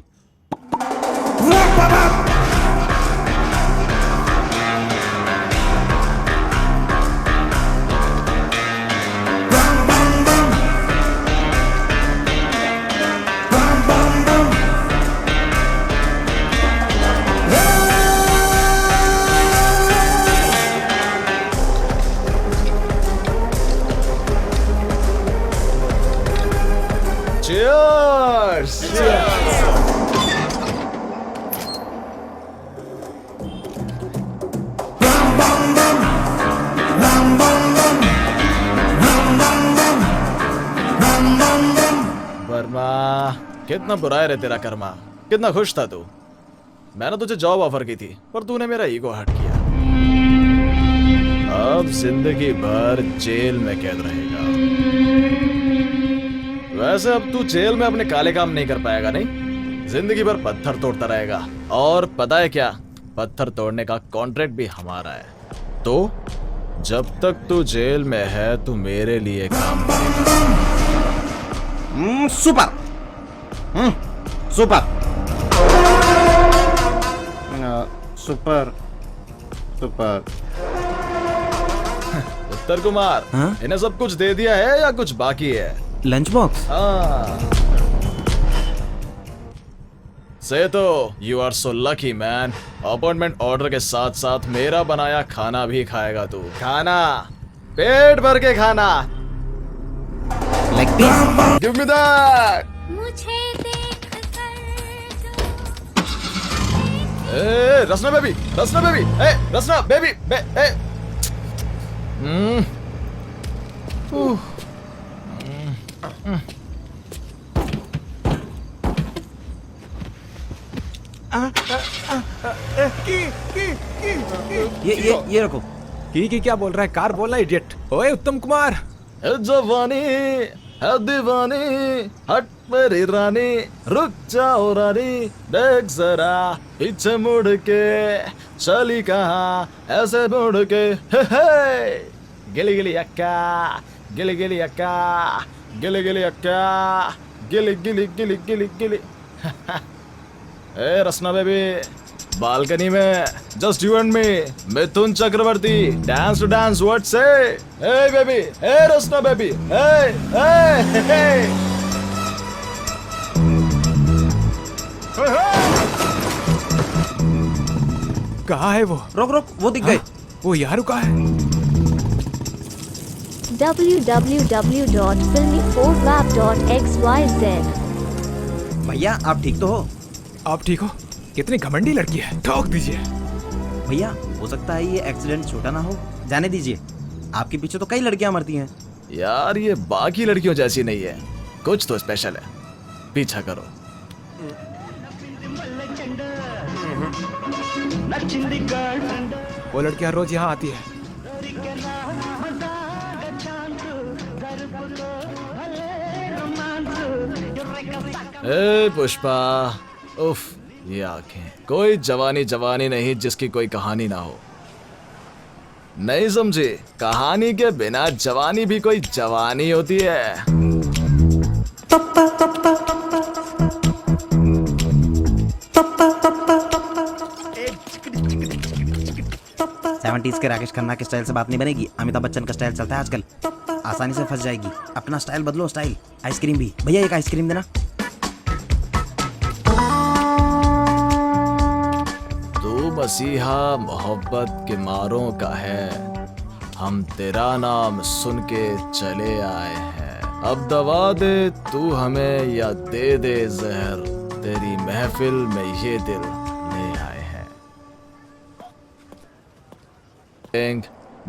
वर्मा, कितना बुरा है रे तेरा कर्मा। कितना खुश था तू। मैंने तुझे जॉब ऑफर की थी पर तूने मेरा ईगो हर्ट किया। अब जिंदगी भर जेल में कैद रहेगा। वैसे अब तू जेल में अपने काले काम नहीं कर पाएगा, नहीं? जिंदगी भर पत्थर तोड़ता रहेगा। और पता है क्या, पत्थर तोड़ने का कॉन्ट्रैक्ट भी हमारा है। तो जब तक तू जेल में है तू मेरे लिए काम करेगा। Super super super super. Uttar Kumar, इन्हें सब कुछ दे दिया है या कुछ बाकी है? Lunch box. से तो you are so lucky man. Appointment order के साथ साथ मेरा बनाया खाना भी खाएगा तू। खाना, पेट भर के खाना। Give me that! मुझे देख कर रसना बेबी, रसना बेबी, ये रखो। की क्या बोल रहा है? कार बोल रहा है इडियट। ओए उत्तम कुमार, जवानी है दीवानी, हट मेरी रानी, रुक जाओ रानी, देख जरा पीछे मुड़ के, चली कहाँ ऐसे मुड़ के, हे गिली गिली अक्का, गिली गिली अक्का, गिली गिली अक्का, गिली गिली गिली गिली गिली। ए रसना बेबी, बालकनी में just you and me, Mithun Chakraborty, dance to dance, what say? Hey baby, hey Rasna baby, हे कहाँ है वो? रोक वो दिख गए। वो यहाँ रुका है। www.filmy4wap.xyz। भैया आप ठीक तो हो? आप ठीक हो? कितनी घमंडी लड़की है, ठोक दीजिए। भैया हो सकता है ये एक्सीडेंट छोटा ना हो, जाने दीजिए। आपके पीछे तो कई लड़कियां मरती हैं। यार ये बाकी लड़कियों जैसी नहीं है, कुछ तो स्पेशल है, पीछा करो। वो लड़कियां रोज यहाँ आती है। ए पुष्पा, उफ ये आंखें, कोई जवानी जवानी नहीं जिसकी कोई कहानी ना हो। नहीं समझे? कहानी के बिना जवानी भी कोई जवानी होती है। 70s के राकेश खन्ना के स्टाइल से बात नहीं बनेगी। अमिताभ बच्चन का स्टाइल चलता है आजकल, आसानी से फंस जाएगी। अपना स्टाइल बदलो, स्टाइल। आइसक्रीम भी भैया, एक आइसक्रीम देना। तू मसीहा मोहब्बत के मारों का है, हम तेरा नाम सुन के चले आए हैं। अब दवा दे तू हमें या दे दे जहर, तेरी महफिल में ये दिल ले आए हैं।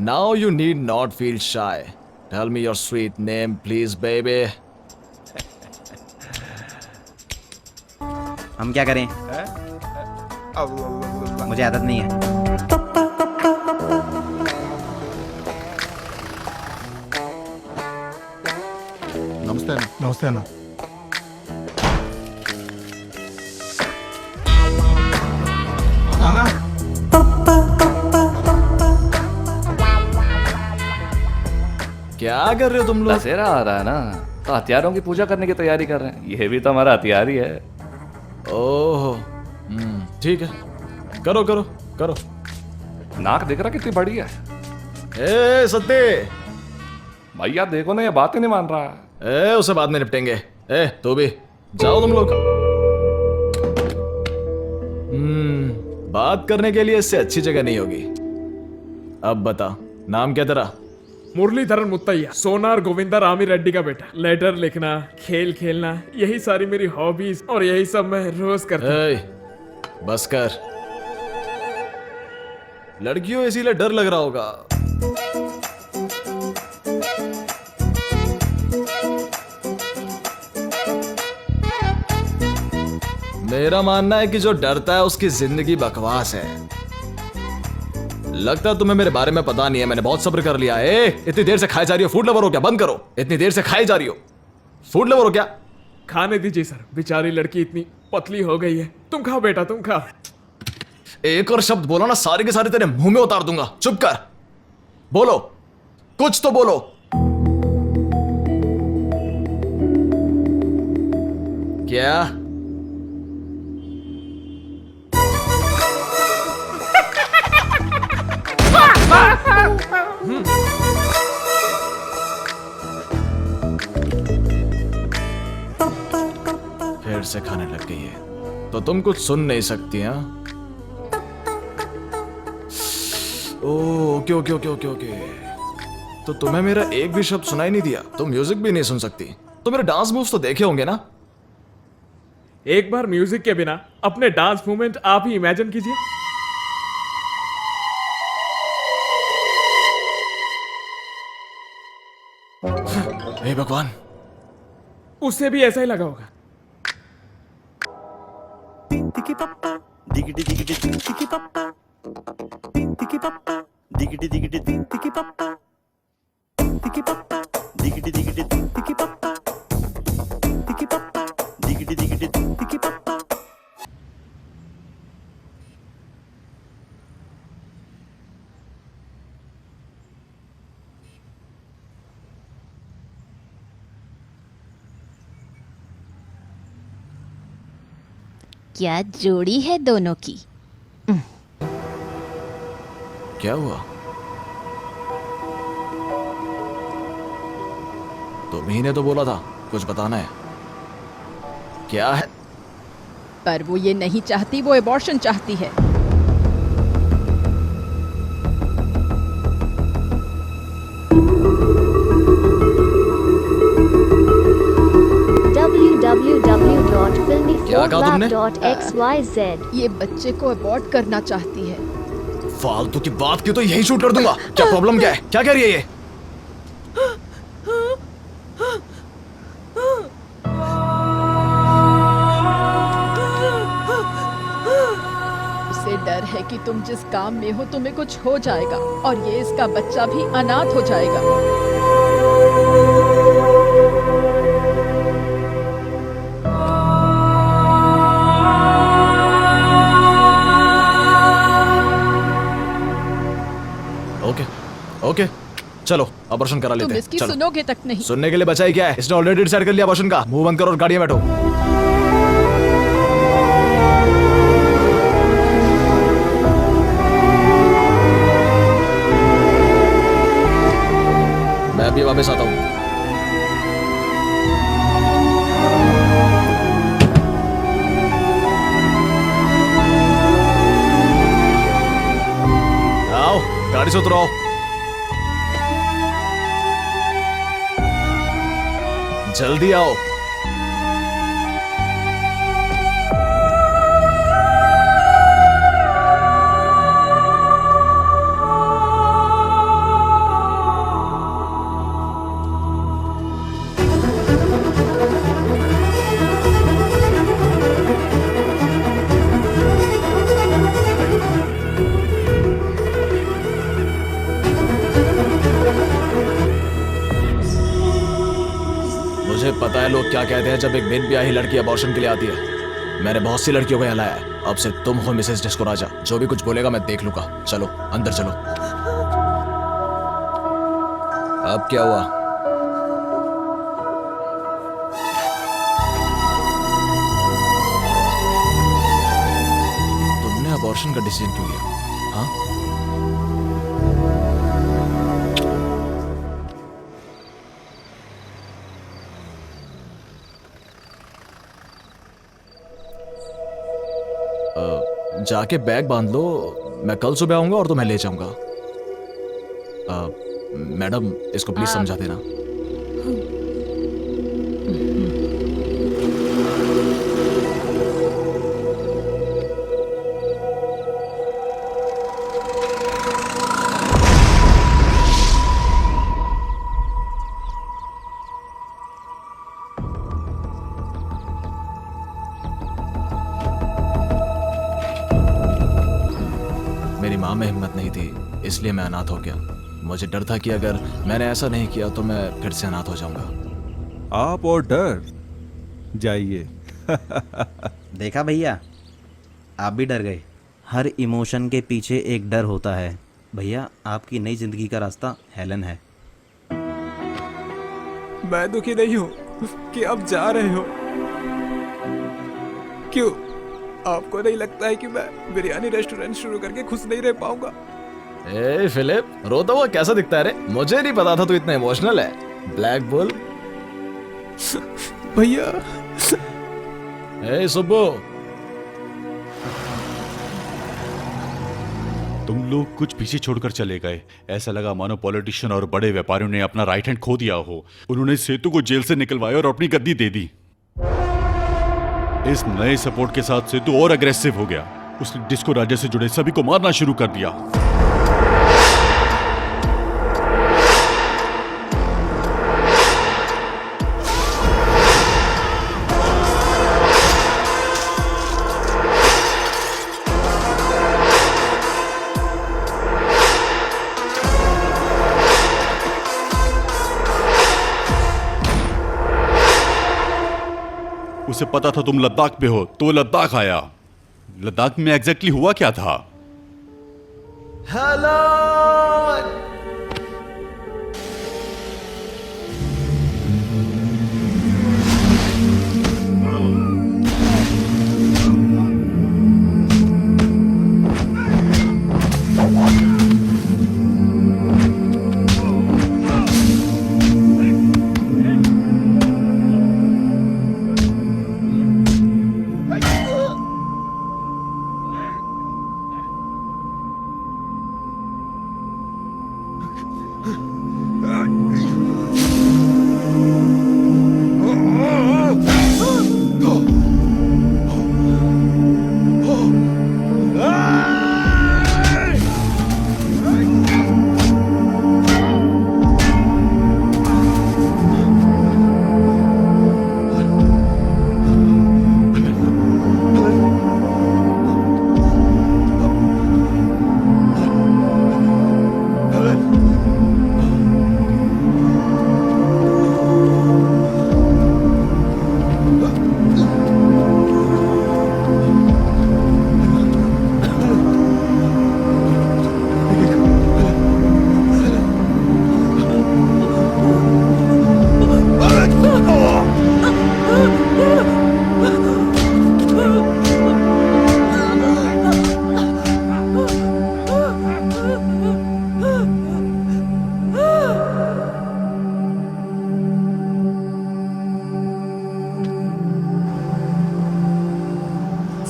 Now you need not feel shy. Tell me your sweet name, please, baby. हम क्या करें? मुझे आदत नहीं है। नमस्ते अनु। नमस्ते अनु। क्या कर रहे हो तुम लोग? दशहरा आ रहा है ना, तो हथियारों की पूजा करने की तैयारी कर रहे हैं। ये भी तो हमारा हथियार ही है। ओह ठीक है, करो करो करो। नाक देख रहा कितनी बड़ी है। ए सत्ते भैया देखो ना, ये बात ही नहीं मान रहा है। ए उसे बाद में निपटेंगे। ए तू भी जाओ तुम लोग। बात करने के लिए इससे अच्छी जगह नहीं होगी। अब बता, नाम क्या तेरा? मुरलीधरन मुत्तैया, सोनार गोविंदा रामी रेड्डी का बेटा। लेटर लिखना, खेल खेलना, यही सारी मेरी हॉबीज, और यही सब मैं रोज करता हूं। बस कर। लड़कियों इसीलिए डर लग रहा होगा। मेरा मानना है कि जो डरता है उसकी जिंदगी बकवास है। लगता है तुम्हें मेरे बारे में पता नहीं है, मैंने बहुत सब्र कर लिया है। इतनी देर से खाए जा रही हो, फूड लवर हो क्या? बंद करो। इतनी देर से खाए जा रही हो, फूड लवर हो क्या? खाने दीजिए सर, बेचारी लड़की इतनी पतली हो गई है। तुम खाओ बेटा, तुम खाओ। एक और शब्द बोलो ना, सारे के सारे तेरे मुंह में उतार दूंगा। चुप कर, बोलो कुछ तो बोलो। क्या? फिर से खाने लग गई है, तो तुम कुछ सुन नहीं सकती? हाँ, okay okay okay okay okay. तो तुम्हें मेरा एक भी शब्द सुनाई नहीं दिया? तुम म्यूजिक भी नहीं सुन सकती? तो मेरे डांस मूव्स तो देखे होंगे ना? एक बार म्यूजिक के बिना अपने डांस मूवमेंट आप ही इमेजिन कीजिए। हे भगवान, उससे भी ऐसा ही लगा होगा। क्या जोड़ी है दोनों की। क्या हुआ? तुम्ही ने तो बोला था कुछ बताना है। क्या है? पर वो ये नहीं चाहती, वो एबॉर्शन चाहती है। क्या कहा तुमने? www.filmyfolklab.xyz ये बच्चे को अबॉर्ट करना चाहती है। फालतू की बात की तो यही शूट कर दूंगा। क्या प्रॉब्लम क्या है? क्या कह रही है ये? उसे डर है कि तुम जिस काम में हो तुम्हें कुछ हो जाएगा और ये इसका बच्चा भी अनाथ हो जाएगा। ओके चलो अबॉर्शन करा लेते तुम हैं। इसकी चलो। सुनोगे तक नहीं। सुनने के लिए बचा ही क्या है? इसने ऑलरेडी डिसाइड कर लिया अबॉर्शन का। मुंह बंद करो और गाड़ी में बैठो। मैं अभी वापस आता हूँ। आओ गाड़ी से उतरो। जल्दी आओ। मुझे पता है लोग क्या कहते हैं जब एक बिन ब्याही लड़की अबॉर्शन के लिए आती है। मैंने बहुत सी लड़कियों को यहाँ लाया है। अब सिर्फ तुम हो मिसेस डिस्को राजा। जो भी कुछ बोलेगा मैं देख लूंगा। चलो अंदर चलो। अब क्या हुआ? तुमने अबॉर्शन का डिसीजन क्यों लिया? हाँ? जाके बैग बांध लो। मैं कल सुबह आऊंगा और तुम्हें ले जाऊंगा। मैडम इसको प्लीज समझा देना। मेरी माँ में हिम्मत नहीं थी इसलिए मैं अनाथ हो गया। मुझे डर था कि अगर मैंने ऐसा नहीं किया तो मैं फिर से अनाथ हो जाऊंगा। आप और डर जाइए। देखा भैया, आप भी डर गए। हर इमोशन के पीछे एक डर होता है। भैया आपकी नई जिंदगी का रास्ता हेलन है। मैं दुखी नहीं हूँ कि आप जा रहे हो। क्यों? आपको नहीं लगता है कि मैं बिरयानी रेस्टोरेंट शुरू करके खुश नहीं रह पाऊंगा? ए फिलिप, रोता हुआ कैसा दिखता है रे? मुझे नहीं पता था तू इतना इमोशनल है। Black bull. भैया। ए सुब्बू। तुम लोग कुछ पीछे छोड़कर चले गए। ऐसा लगा मानो पॉलिटिशियन और बड़े व्यापारियों ने अपना राइट हैंड खो दिया हो। उन्होंने सेतु को जेल से निकलवाया और अपनी गद्दी दे दी। इस नए सपोर्ट के साथ सेतु और अग्रेसिव हो गया। उसने डिस्को राजा से जुड़े सभी को मारना शुरू कर दिया। उसे पता था तुम लद्दाख पे हो, तो वो लद्दाख आया। लद्दाख में एग्जैक्टली हुआ क्या था? हेलो।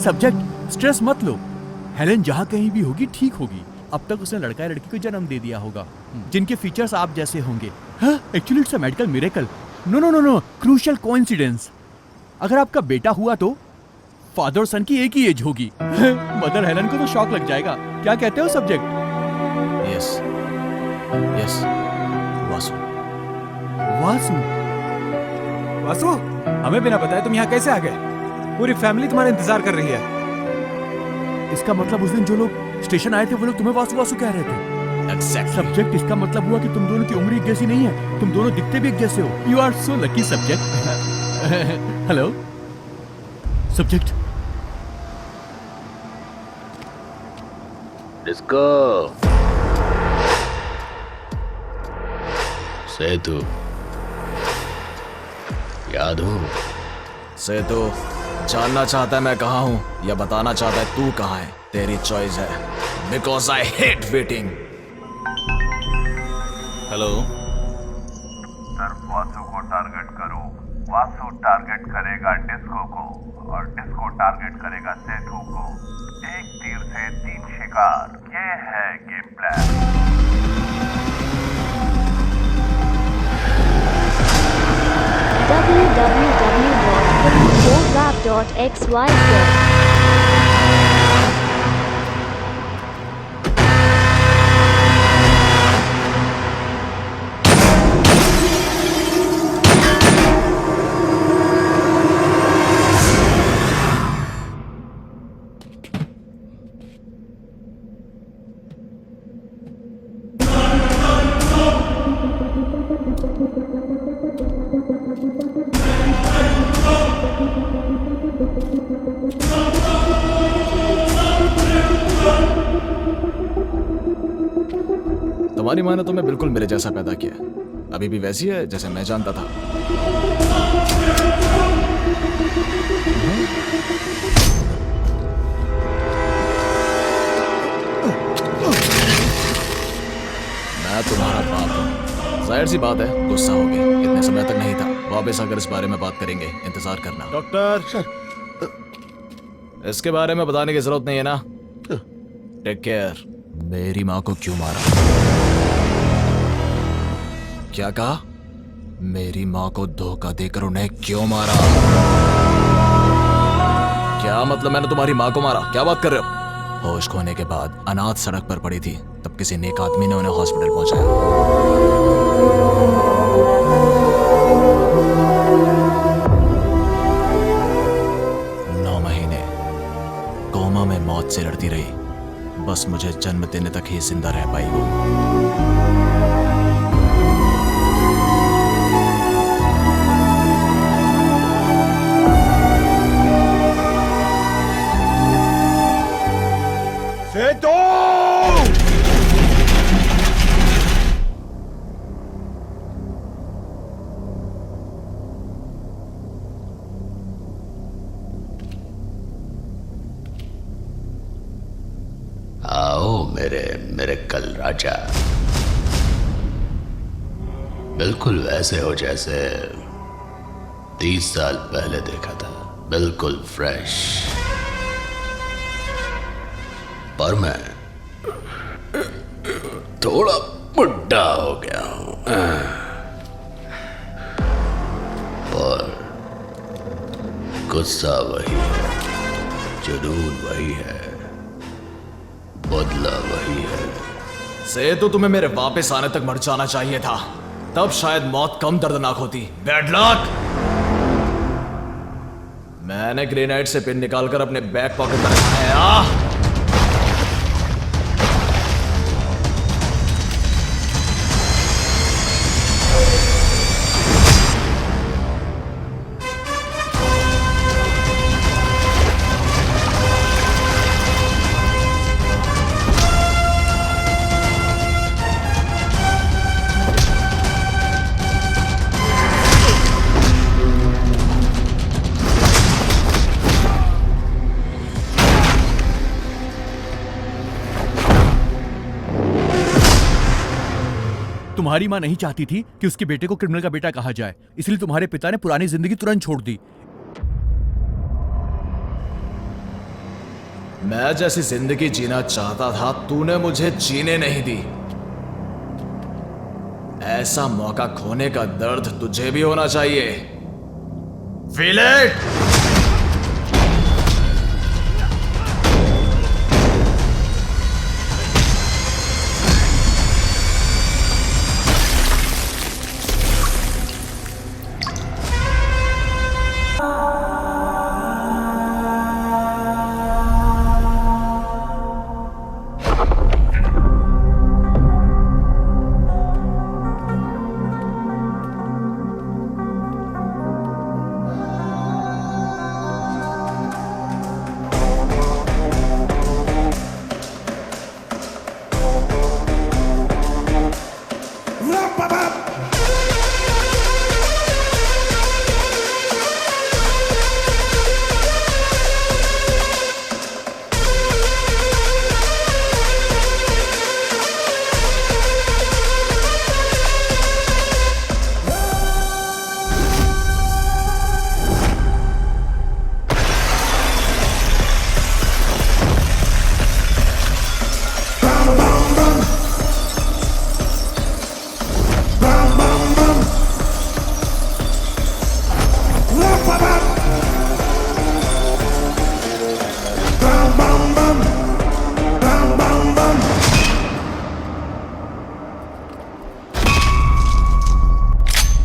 सब्जेक्ट स्ट्रेस मत लो, हेलेन जहाँ कहीं भी होगी ठीक होगी। अब तक उसने लड़का या लड़की को जन्म दे दिया होगा जिनके फीचर्स आप जैसे होंगे। Actually it's a medical miracle. No no no no, crucial coincidence. अगर आपका बेटा हुआ तो फादर और सन की एक ही एज होगी। मदर हेलेन को तो शॉक लग जाएगा। क्या कहते हो subject? Yes yes. Vasu Vasu Vasu, हमें बिना बताए तुम यहाँ कैसे आ गए? पूरी फैमिली तुम्हारा इंतजार कर रही है। इसका मतलब उस दिन जो लोग स्टेशन आए थे वो लोग तुम्हें वासु वासु कह रहे थे। Exactly. सब्जेक्ट, इसका मतलब हुआ कि तुम दोनों की उम्र एक जैसी नहीं है, तुम दोनों दिखते भी एक जैसे हो। You are so lucky subject. Hello subject. Disco Setu याद हो? सेतु जानना चाहता है मैं कहाँ हूँ या बताना चाहता है तू कहाँ है? तेरी चॉइस है, because I hate waiting. Hello sir, Vasu को टारगेट करो। वासु टारगेट करेगा डिस्को को और डिस्को टारगेट करेगा सेतु को। एक तीर से 3 शिकार, ये है गेम प्लान। www.rap.xyz तुम्हारी माँ ने तुम्हें बिल्कुल मेरे जैसा पैदा किया, अभी भी वैसी है जैसे मैं जानता था। मैं तुम्हारा बाप हूँ, जाहिर सी बात है गुस्सा हो गया। इतने समय तक नहीं था। वापस आकर इस बारे में बात करेंगे, इंतजार करना। डॉक्टर, इसके बारे में बताने की जरूरत नहीं है ना। Take care. मेरी माँ को क्यों मारा? क्या कहा? मेरी माँ को धोखा देकर उन्हें क्यों मारा? क्या मतलब मैंने तुम्हारी माँ को मारा? क्या बात कर रहे हो? होश खोने के बाद अनाथ सड़क पर पड़ी थी, तब किसी नेक आदमी ने उन्हें हॉस्पिटल पहुंचाया। 9 महीने कोमा में मौत से लड़ती रही, बस मुझे जन्म देने तक ही जिंदा रह पाई वो। आओ मेरे कल राजा, बिल्कुल वैसे हो जैसे 30 साल पहले देखा था, बिल्कुल फ्रेश। पर मैं थोड़ा बुढ़ा हो गया हूं और गुस्सा वही है, जुनून वही है, बदला वही है। सेतु, तुम्हें मेरे वापस आने तक मर जाना चाहिए था, तब शायद मौत कम दर्दनाक होती। Bad luck. मैंने ग्रेनाइट से पिन निकालकर अपने बैक पॉकेट में रखा है। तुम्हारी माँ नहीं चाहती थी कि उसके बेटे को क्रिमिनल का बेटा कहा जाए, इसलिए तुम्हारे पिता ने पुरानी जिंदगी तुरंत छोड़ दी। मैं जैसी जिंदगी जीना चाहता था, तूने मुझे जीने नहीं दी। ऐसा मौका खोने का दर्द तुझे भी होना चाहिए। Feel it.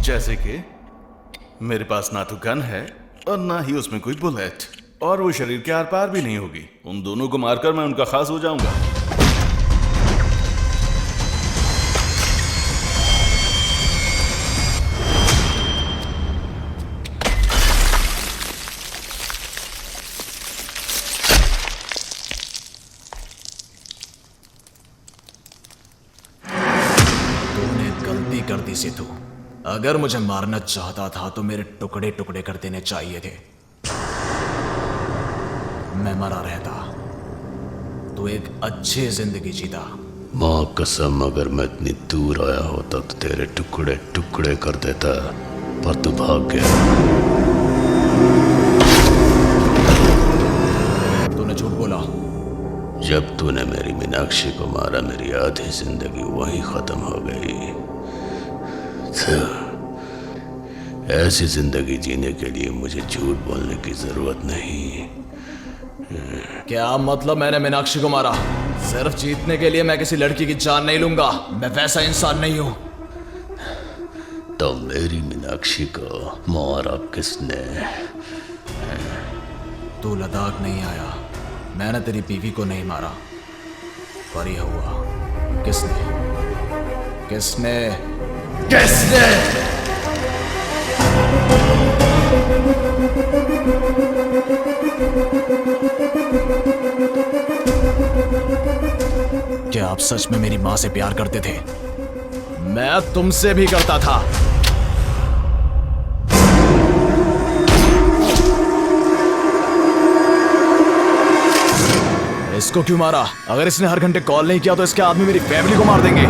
जैसे कि मेरे पास ना तो गन है और ना ही उसमें कोई बुलेट, और वो शरीर के आर पार भी नहीं होगी। उन दोनों को मारकर मैं उनका खास हो जाऊंगा। तूने गलती कर दी सेतु। अगर मुझे मारना चाहता था तो मेरे टुकड़े टुकड़े कर देने चाहिए थे। मैं मरा रहता, तो एक अच्छी जिंदगी जीता। माँ कसम, अगर मैं इतनी दूर आया होता तो तेरे टुकड़े टुकड़े कर देता, पर तू भाग गया। तूने झूठ बोला। जब तूने मेरी मीनाक्षी को मारा, मेरी आधी जिंदगी वहीं खत्म हो गई। ऐसी जिंदगी जीने के लिए मुझे झूठ बोलने की जरूरत नहीं। क्या मतलब मैंने मीनाक्षी को मारा? सिर्फ जीतने के लिए मैं किसी लड़की की जान नहीं लूंगा। मैं वैसा इंसान नहीं हूं। तो मेरी मीनाक्षी को मारा किसने? तू लद्दाख नहीं आया, मैंने तेरी बीवी को नहीं मारा, पर यह हुआ। किसने किसने किसने? क्या आप सच में मेरी मां से प्यार करते थे? मैं तुमसे भी करता था। इसको क्यों मारा? अगर इसने हर घंटे कॉल नहीं किया तो इसके आदमी मेरी फैमिली को मार देंगे।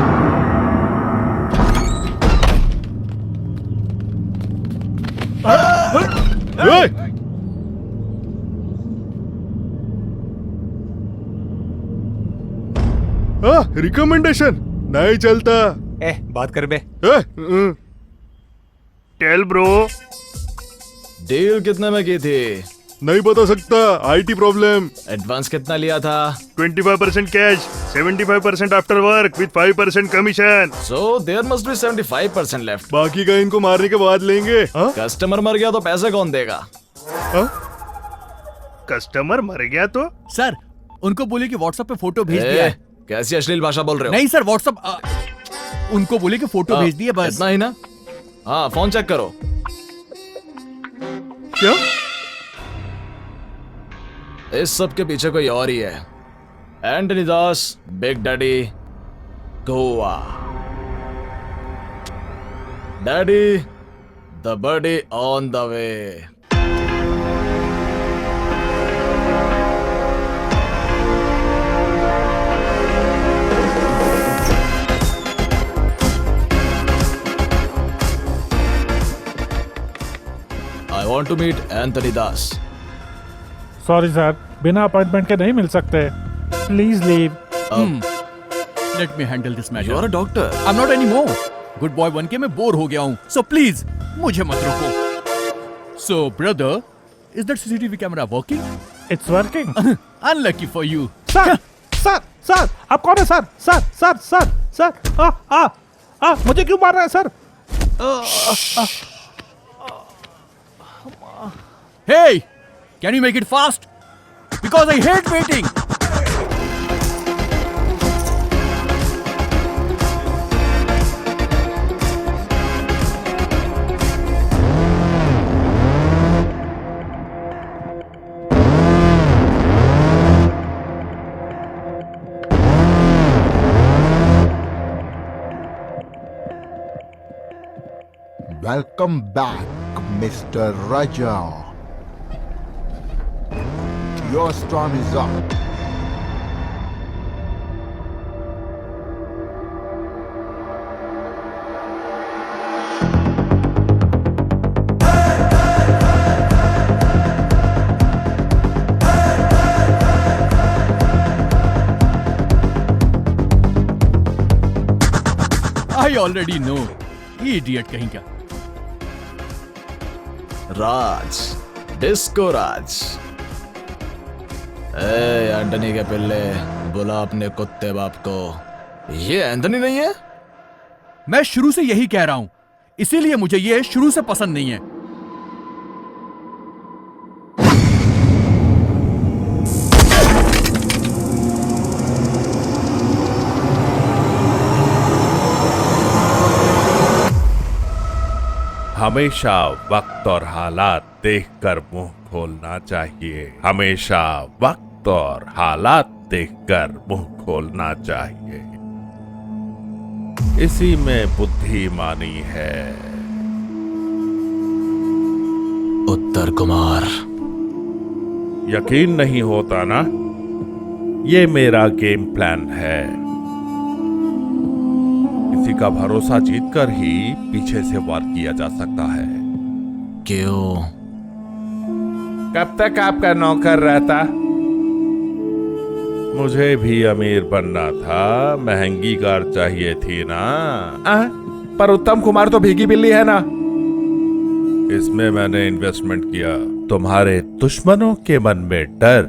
रिकमेंडेशन नहीं चलता। बात कर बे। Tell bro. डील कितने में की थी? नहीं बता सकता, आईटी प्रॉब्लम। एडवांस कितना लिया था? 25% cash, 75% after work with 5% commission. So there must be 75% left. बाकी का इनको मारने के बाद लेंगे। कस्टमर मर गया तो पैसे कौन देगा? कस्टमर मर गया तो? सर उनको बोले कि व्हाट्सएप पे फोटो भेज दिया है। कैसी अश्लील भाषा बोल रहे हो? नहीं सर, व्हाट्सएप उनको बोले कि फोटो भेज दिए बस। इतना ही ना? हाँ फोन चेक करो। क्या? इस सब के पीछे कोई और ही है। Antony Das, big daddy, Goa. Daddy, the body on the way. I want to meet Anthony Das. Sorry sir, बिना अपॉइंटमेंट के नहीं मिल सकते। Please leave. Let me handle this matter. You are a doctor. I am not anymore. Good boy बन के मैं bore हो गया हूँ, सो प्लीज मुझे मत रोको। सो brother, is that CCTV camera working? It's working. Unlucky for you. Sir sir sir, आप कौन है sir? Sir sir sir sir, मुझे क्यों मार रहा है sir? Hey, can you make it fast? Because I hate waiting. Welcome back, Mr. Raja. Your storm is up. I already know. Idiot कहीं का। राज, डिस्को राज। एंटनी के पिल्ले, बुला अपने कुत्ते बाप को। ये एंटनी नहीं है? मैं शुरू से यही कह रहा हूं, इसीलिए मुझे ये शुरू से पसंद नहीं है। हमेशा वक्त और हालात देखकर मुंह खोलना चाहिए। हमेशा वक्त और हालात देखकर मुंह खोलना चाहिए। इसी में बुद्धिमानी है। उत्तर कुमार। यकीन नहीं होता ना? ये मेरा गेम प्लान है। किसी का भरोसा जीतकर ही पीछे से वार किया जा सकता है। क्यों? कब तक आपका नौकर रहता? मुझे भी अमीर बनना था, महंगी कार चाहिए थी ना। पर उत्तम कुमार तो भीगी बिल्ली है ना। इसमें मैंने इन्वेस्टमेंट किया। तुम्हारे दुश्मनों के मन में डर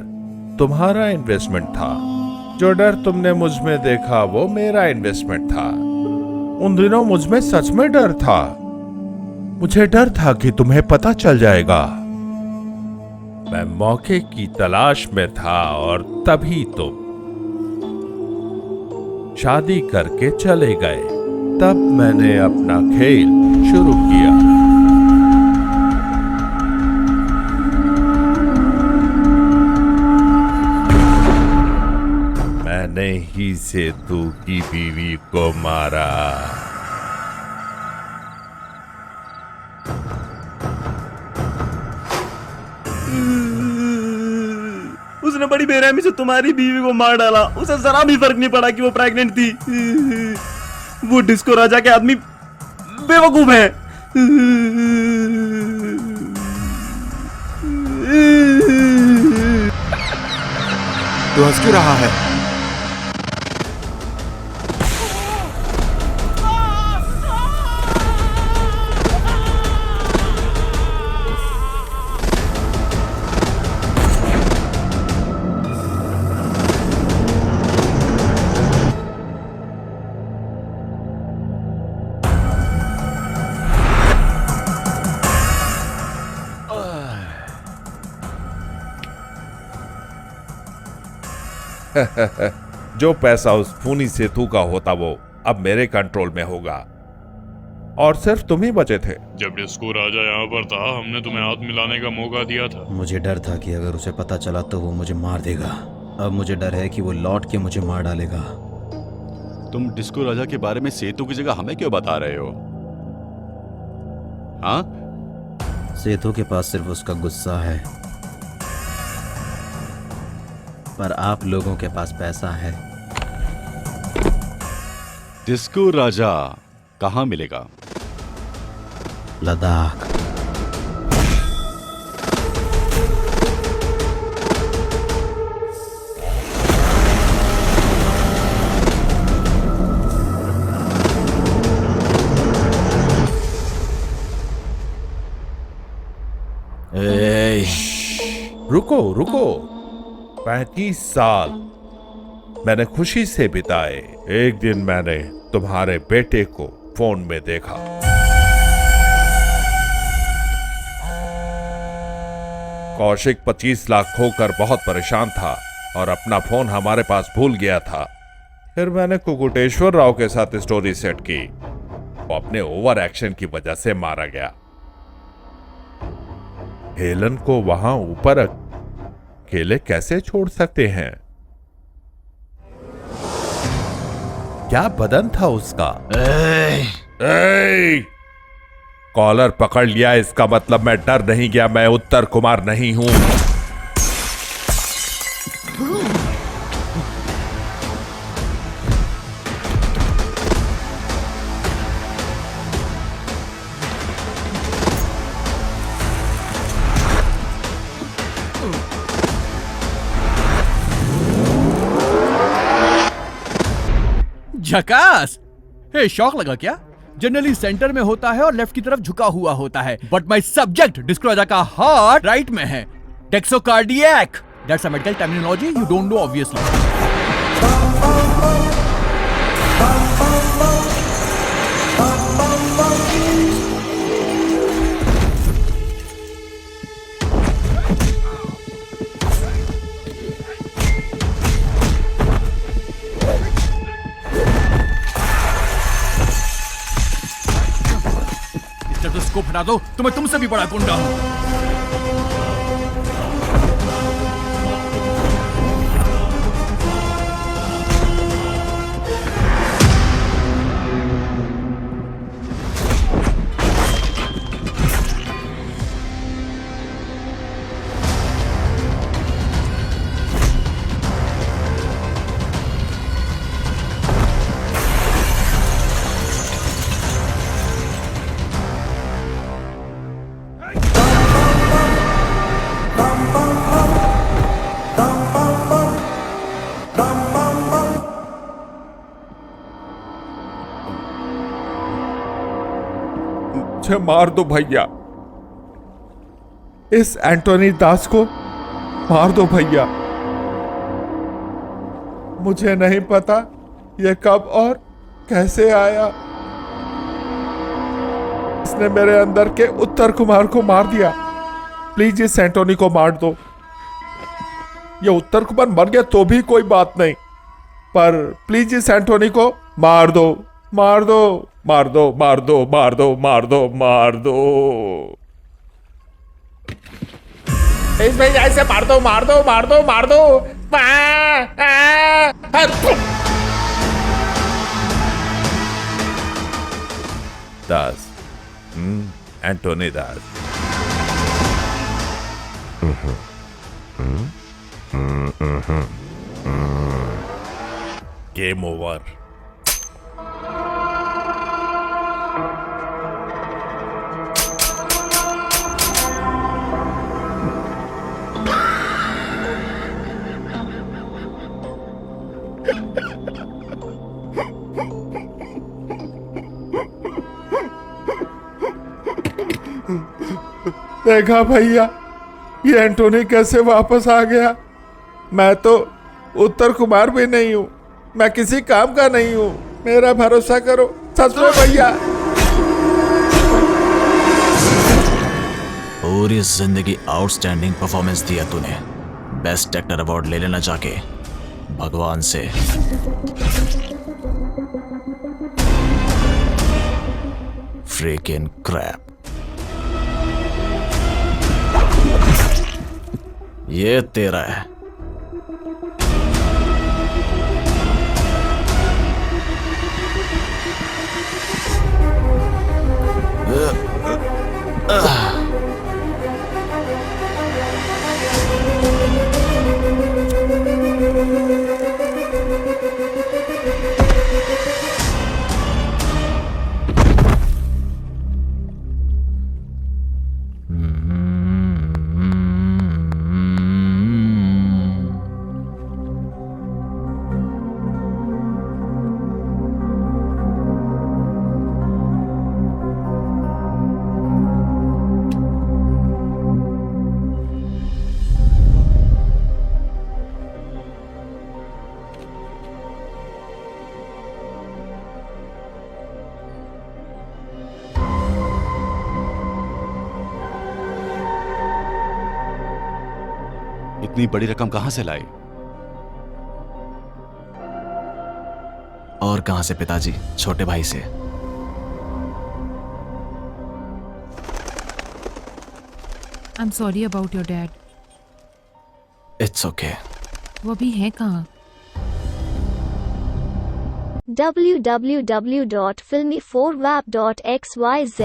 तुम्हारा इन्वेस्टमेंट था। जो डर तुमने मुझ में देखा वो मेरा इन्वेस्टमेंट था। उन दिनों मुझ में सच में डर था। मुझे डर था कि तुम्हें पता चल जाएगा। मैं मौके की तलाश में था और तभी तुम शादी करके चले गए। तब मैंने अपना खेल शुरू किया। मैंने ही सेतु की बीवी को मारा। उसने बड़ी बेरहमी से तुम्हारी बीवी को मार डाला। उसे जरा भी फर्क नहीं पड़ा कि वो प्रेग्नेंट थी। वो डिस्को राजा के आदमी बेवकूफ है। तू हंस क्यों रहा है? जो पैसा उस खूनी सेतु का होता वो अब मेरे कंट्रोल में होगा। और सिर्फ तुम ही बचे थे। जब डिस्को राजा यहाँ पर था हमने तुम्हें हाथ मिलाने का मौका दिया था। मुझे डर था कि अगर उसे पता चला तो वो मुझे मार देगा। अब मुझे डर है कि वो लौट के मुझे मार डालेगा। तुम डिस्को राजा के बारे में सेतु की जगह हमें क्यों बता रहे हो? हाँ? सेतु के पास सिर्फ उसका गुस्सा है, पर आप लोगों के पास पैसा है। डिस्को राजा कहाँ मिलेगा? लद्दाख। रुको रुको। 35 साल मैंने खुशी से बिताए। एक दिन मैंने तुम्हारे बेटे को फोन में देखा। कौशिक 25 लाख खोकर बहुत परेशान था और अपना फोन हमारे पास भूल गया था। फिर मैंने कुकुटेश्वर राव के साथ स्टोरी सेट की। वो अपने ओवर एक्शन की वजह से मारा गया। हेलन को वहां ऊपर अकेले कैसे छोड़ सकते हैं? क्या बदन था उसका। कॉलर पकड़ लिया, इसका मतलब मैं डर नहीं गया। मैं उत्तर कुमार नहीं हूं। झकास। हे, शौक लगा क्या? जनरली सेंटर में होता है और लेफ्ट की तरफ झुका हुआ होता है, but my subject disco Raja का हार्ट राइट में है। Dextrocardiac, that's a medical terminology you don't know obviously. Stethoscope हटा दो, तो मैं तुमसे भी बड़ा गुंडा हूं। मार दो भैया, इस एंटोनी दास को मार दो भैया। मुझे नहीं पता ये कब और कैसे आया। इसने मेरे अंदर के उत्तर कुमार को मार दिया। प्लीज इस एंटोनी को मार दो। ये उत्तर कुमार मर गया तो भी कोई बात नहीं, पर प्लीज इस एंटोनी को मार दो, मार दो, मार दो, मार दो, मार दो, मार दो, मार दो। इस भाई ऐसे मार दो, मार दो, मार दो, मार दो। Das, Antony Das. Game over. देखा भैया, ये एंटोनी कैसे वापस आ गया। मैं तो उत्तर कुमार भी नहीं हूं, मैं किसी काम का नहीं हूं। मेरा भरोसा करो, सच में भैया। पूरी जिंदगी आउटस्टैंडिंग परफॉर्मेंस दिया तूने। बेस्ट एक्टर अवार्ड ले लेना जाके भगवान से। Freaking crap. ये तेरा है। इतनी बड़ी रकम कहां से लाए? और कहां से पिताजी, छोटे भाई से। I'm sorry about your dad. It's okay. वो अभी है कहाँ? www.filmy4wap.xyz